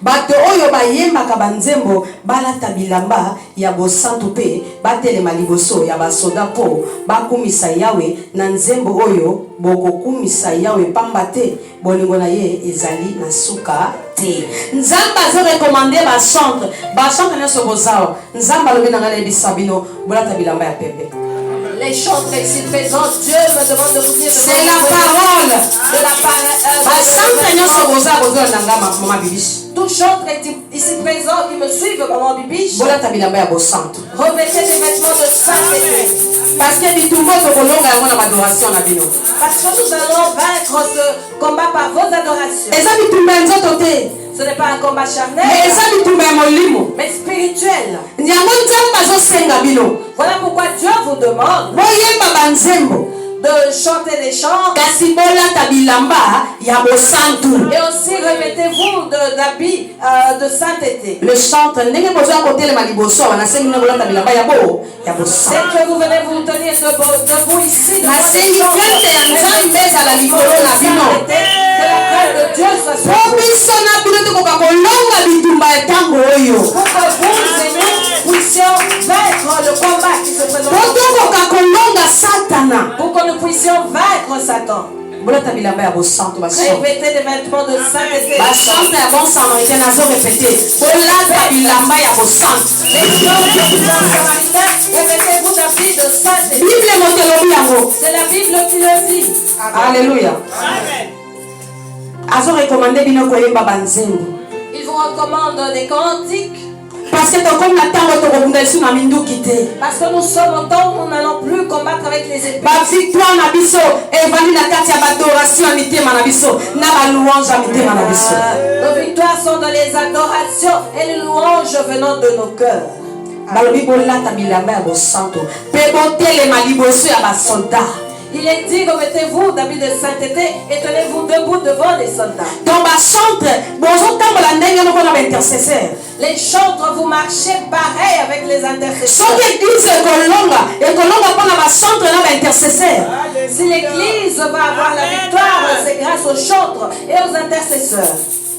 bato oyo bayembaka banzembo balata bilamba ya bosantu pe batelema liboso ya basoda po bakumisa Yawe na nzembo oyo bokokumisa Yawe pamba te bolingo na ye ezali na suka te. Nzamba zo recommander ba-centre nyonso bozawa nzamba alobi na ngala ebisa bino bolata bilamba ya pembe. Les chantres ici présents, Dieu me demande de vous dire c'est la parole de la parole. Ba-centre nyonso bozawa bozola na ngama mama bibishi. Tout chantre ici présent qui me suivent, maman Bibiche, bolata bilamba ya bosantu. revêtez des vêtements de sainteté. Parce que bitumbo tokolonga yango na adoration na bino. Parce que nous allons vaincre ce combat par vos adorations. Eza bitumba ya nzoto te. Ce n'est pas un combat charnel, Mais eza bitumba ya molimo. mais spirituel. Yango nzambe azosenga bino. Voilà pourquoi Dieu vous demande boyemba banzembo de chanter des chants kasi bolata bilamba ya bosantu. et aussi remettez-vous d'habits de sainteté. Le chante ndenge bozoya kotelema liboso nasengi na bolata bilamba ya bosantu. Dès que vous venez vous tenir debout ici, nasengi kete ya nzambe ezala likolo na bino que la grâce de Dieu soit sur po vous. biso na bino tokoka kolonga bitumba ya ntango oyo Pour que vous et nous puissions vaincre le combat qui se présente. po tokoka kolonga satana. Pour que nous puissions vaincre Satan. bolata bilamba ya bosantu basantu Revêtez des vêtements de sainteté. ya bon samaritain nazo répété bolata bilamba ya bosantu. Les gens qui sont samaritains, revêtez-vous d'habits de sainteté. Bible motelobi yango. C'est la Bible qui le dit. Alléluia. Amen. Azo recommandé bino koyemba banzembo. Il vous recommande des cantiques. Parce que comme la tango tokobunda ici na minduki te. Parce que nous sommes au temps où nous n'allons plus combattre avec les épées. Ba victoire na biso evandi na kati ya adoration ya mitema na biso na ba louange ya mitema na biso. Nos victoires sont dans les adorations et les louanges venant de nos cœurs. Balobi bolata bilamba ya bosantu pe botelema liboso ya basoldat. Il est dit, remettez-vous d'habits de sainteté et tenez-vous debout devant les soldats. Donc basantu bozotambola ndenge moko na baintercesseur. Les chantres, vous marchez pareil avec les intercesseurs. soki église ekolonga mpona bacentre na baintercesseur. Si l'église va avoir la victoire, c'est grâce aux chantres et aux intercesseurs.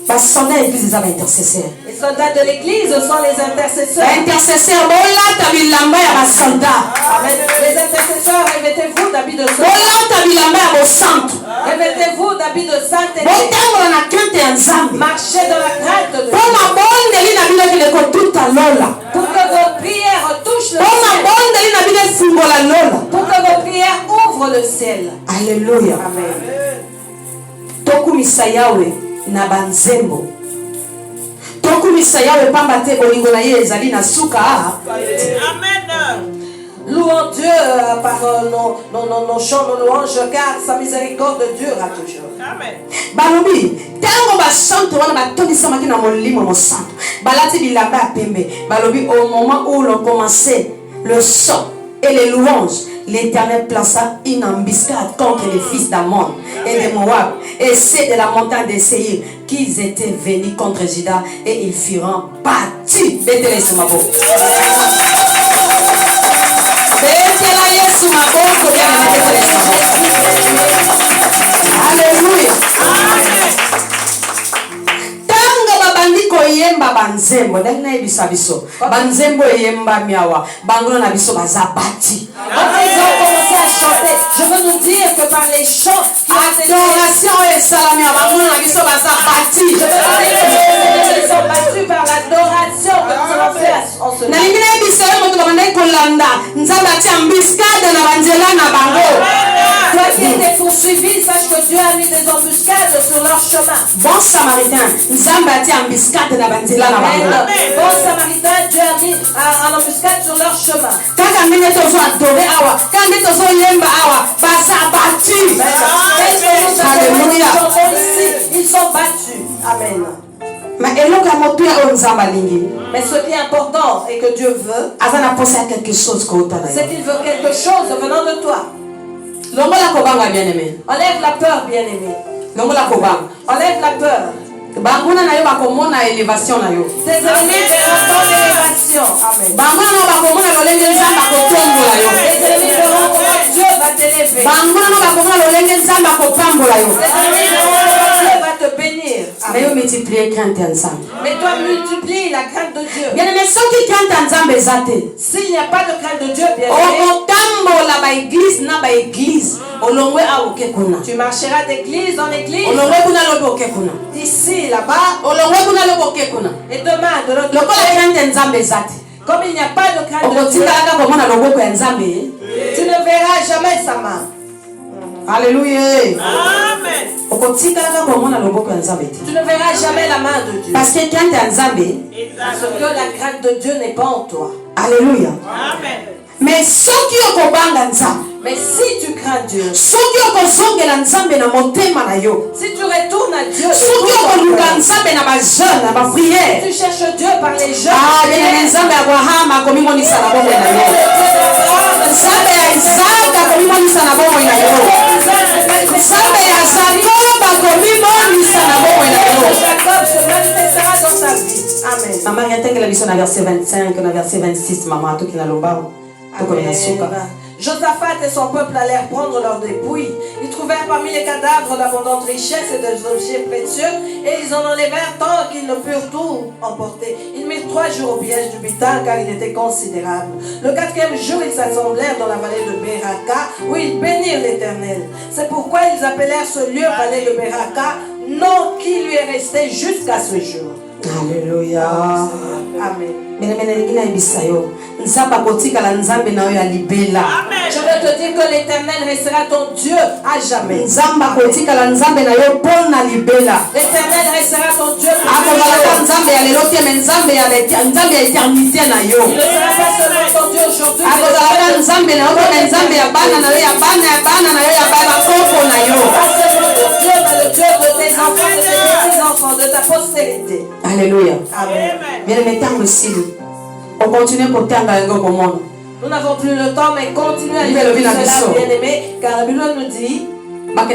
basoldat ya église eza baintercesseur. Les soldats de l'église sont les intercesseurs. baintercesseur bolata bilamba ya basoldat. Amen. Les intercesseurs, revêtez-vous d'habits de sainteté. bolata bilamba ya bosantu. Revêtez-vous d'habits de sainteté. botambola na crainte ya nzambe Marchez dans la crainte de mpo Dieu. mabondeli na bino ekende kotuta lola. Pour que vos prières touchent le mpo ciel. mabondeli na bino efungola lola. Pour que vos prières ouvrent le ciel. Alléluia. Amen. tokumisa Yawe na banzembo. tokumisa Yawe pamba te bolingo na ye ezali na suka. Amen. Louons Dieu par nos chants, nos louanges, car sa miséricorde durera toujours. Amen. balobi ntango basantu wana batondisamaki na molimo mosantu balati bilamba ya pembe balobi au moment où l'on commençait le chant et les louanges, l'Éternel plaça une embuscade contre les fils d'Ammon et de Moab et ceux de la montagne de Séir qu'ils étaient venus contre Juda et ils furent battus. Betela Yesu maboko. Betela Yesu maboko. Alléluia. Tango babandi koyemba banzembo ndenge nayebisa biso banzembo eyemba miawa bango na biso baza bati. Quand ils ont commencé à chanter, je veux nous dire que par les chants qui ont été adoration esalami ya bango na biso baza bati. ils sont battus par l'adoration que nous avons fait en ce na temps. lingi nayebisa yo moto babandaki kolanda nzambe atia mbiskade na banzela na bango. Toi qui étais poursuivi, sache que Dieu a mis des embuscades sur leur chemin. Bon samaritain nzambe atia mbiskade na banzela na bango. Bon samaritain, Dieu a mis en embuscade sur leur chemin. kaka ndenge tozo adore awa kaka ndenge tozoyemba awa baza bati. Alléluia. Ils sont battus. Amen. Ma eloko ya motuya oyo nzambe alingi Mais ce qui est important et que Dieu veut, aza na posa ya quelque chose kouta na c'est yo. qu'il veut quelque chose venant de toi. longola kobanga bien aimé. Enlève la peur, bien-aimé. longola kobanga Enlève la peur. banguna na yo bakomona élévation na yo. Tes ennemis verront ton élévation. Amen. banguna na yo bakomona lolenge nzambe akotombola yo. Tes ennemis verront comment Dieu va t'élever. banguna na yo bakomona lolenge nzambe akopambola yo. Tes ennemis verront comment Dieu va te bénir. Amen. Mais yo multiplier crainte ensemble. Mais toi multiplie la crainte de Dieu. Bien aimé, ceux qui crainte ensemble ezate. S'il n'y a pas de crainte de Dieu, bien aimé, okotambola ba église na ba église olongwe aoke kuna. tu marcheras d'église en église. Olongwe kuna loboke kuna. D'ici là-bas. Olongwe kuna loboke kuna. Et demain de l'autre Lokola côté. crainte ensemble ezate. Comme il n'y a pas de crainte de Dieu, Okotinga komona loboko ya nzambe. tu ne verras jamais sa main. Alléluia. Amen. Okotinga komona loboko ya nzambe. Tu ne verras jamais la main de Dieu. Parce que crainte ya nzambe. Parce que la crainte de Dieu n'est pas en toi. Alléluia. Amen. Mais soki okobanga nzambe. Mais si tu crains Dieu, soki okozongela nzambe na motema na yo, si tu retournes à Dieu, soki okoluka nzambe na bajeune na bapriere, tu cherches Dieu par les jeunes. bien nzambe ya Abraham akomimonisa na bomoi na yo, nzambe ya Isaka akomimonisa na bomoi na yo, nzambe ya Jacob akomimonisa na bomoi na yo. Jacob se manifestera dans ta vie. Amen. Mama yatengela biso na verset 25 na verset 26 mama toki na lomba tokomena suka. Josaphat et son peuple allèrent prendre leurs dépouilles. Ils trouvèrent parmi les cadavres d'abondantes richesses et des objets précieux, et ils en enlevèrent tant qu'ils ne purent tout emporter. Ils mirent 3 jours au pillage du butin, car il était considérable. Le 4e jour, ils s'assemblèrent dans la vallée de Beraka, où ils bénirent l'Éternel. C'est pourquoi ils appelèrent ce lieu vallée de Beraka, nom qui lui est resté jusqu'à ce jour. Alléluia. Amen. Je veux te dire que l'Éternel restera ton Dieu à jamais. L'Éternel restera ton Dieu pour il ne sera pas seulement ton Dieu aujourd'hui, pas seulement ton Dieu, mais le Dieu de tes enfants, de tes petits-enfants, de ta postérité. Alléluia. Amen. Bien aussi. On continue pour nous n'avons plus le temps, mais continuez à lire cela, bien aimé, car la Bible nous dit que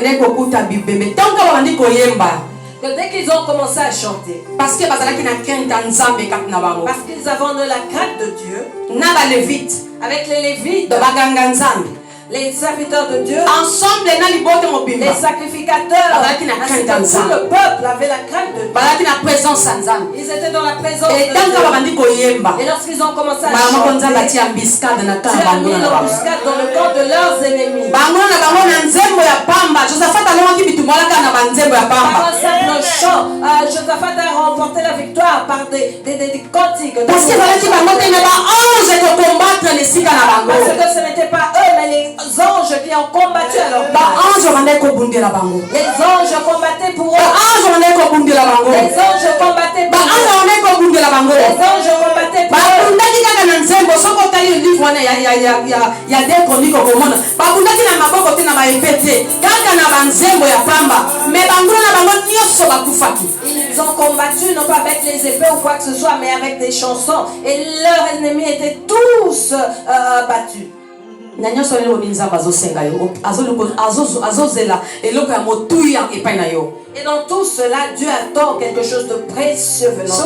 dès qu'ils ont commencé à chanter, parce qu'ils avaient de la crainte de Dieu, avec les Lévites, les serviteurs de Dieu, ensemble les sacrificateurs, ainsi que tout le peuple avait la crainte de Dieu. Ils étaient dans la présence de Dieu. Et lorsqu'ils ont commencé à chanter, Dieu a mis l'embuscade dans le camp de leurs ennemis. Par un simple chant, Josaphat a remporté la victoire par des cantiques. Parce que ce n'était pas eux, mais les anges qui ont combattu à leur place. Les anges combattaient pour eux. Les anges combattaient pour eux. Les anges combattaient pour Ils ont combattu non pas avec les épées ou quoi que ce soit, mais avec des chansons. Et leurs ennemis étaient tous battus. Et dans tout cela, Dieu attend quelque chose de précieux venant de toi.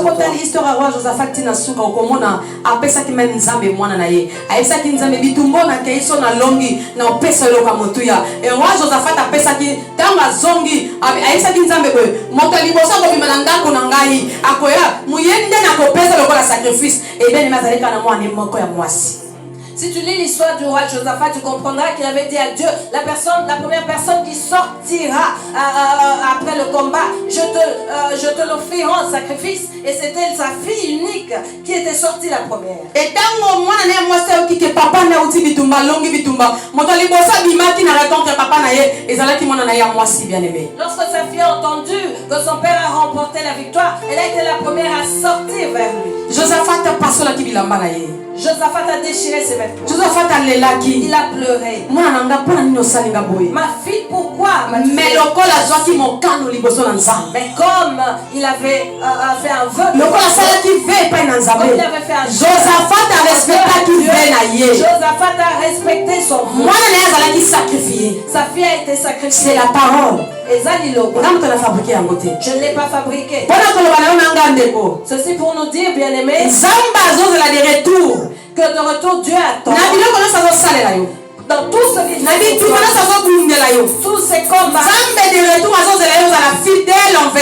Si tu lis l'histoire du roi Josaphat, tu comprendras qu'il avait dit à Dieu, la première personne qui sortira après le combat, je te l'offrirai en sacrifice. Et c'était sa fille unique qui était sortie la première. Et lorsque sa fille a entendu que son père a remporté la victoire, elle a été la première à sortir vers lui. Josaphat a déchiré ses vêtements. Il a pleuré. Ma fille, pourquoi? Mais comme il avait fait un vœu, comme il avait fait un Josaphat a respecté Josaphat a respecté son vœu. Sa fille a été sacrifiée. C'est la parole. Je ne l'ai pas fabriqué. Ceci pour nous dire, bien aimés, que de retour Dieu attend. Dans tout ce qui tous ces combats,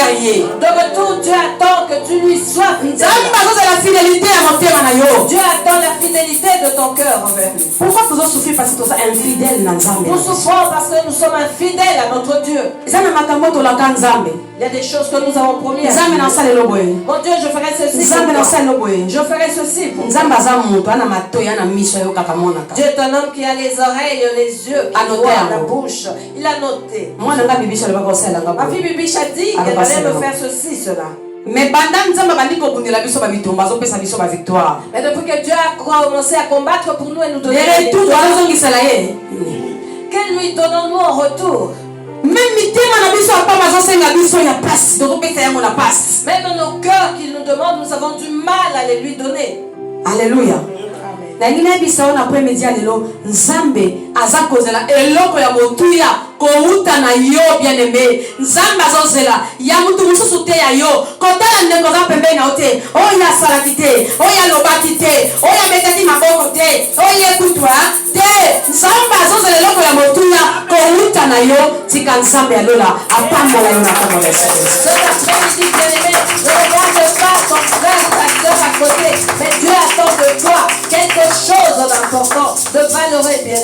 envers ye. De retour, Dieu attend que tu lui sois fidèle. Nzambe azozela fidélité ya motema na yo. Dieu attend la fidélité de ton cœur envers lui. Pourquoi tozosouffrir parce que toza infidèle na Nzambe? Nous souffrons parce que nous sommes infidèles à notre Dieu. Nzambe makambo tolaka Nzambe. Il y a des choses que nous avons promis à Nzambe Dieu. na salelo boye. Mon Dieu, je ferai ceci pour Nzambe na toi. salelo boye. Je ferai ceci pour toi. Nzambe aza moto ana matoyi ana miso yo kaka monaka. Dieu est un homme qui a les oreilles, les yeux, qui Annoté, voit hein. la bouche. Il a noté. Mwana nga bibisha lebaka osalanga Ma boye. fille Bibiche a dit Alors, qu'elle bah, allait c'est me bon. faire ceci, cela. Mais banda Nzambe bandi kobundela biso ba bitumba azopesa biso ba victoire. Mais depuis que Dieu a commencé à combattre pour nous et nous donner Les des retours victoires, tozongisela ye. que lui donnons-nous en retour? Même mitema na biso apamba azosenga biso ya pasi tozopesa yango na pasi. Même nos cœurs qu'il nous demande, nous avons du mal à les lui donner. Alléluia. Amen. Nangi nayebisa yo na après-midi ya lelo Nzambe aza kozela eloko ya motuya kouta na yo bien-aimé. Nzambe azozela ya mutu mosusu te ya yo kotala ndenge oza pembeni na yo te oyo asalaki te oyo alobaki te oyo amekaki maboko te oyo ekutwa te. Nzambe azozela eloko ya motuya kouta na yo. Tika Nzambe alola apambola yo na kombo na Yesu Kristo. Cet après-midi, bien-aimé, ne regarde pas ton frère, ta soeur à côté, mais Dieu attend de toi quelque chose d'important, de valorer, bien-aimé.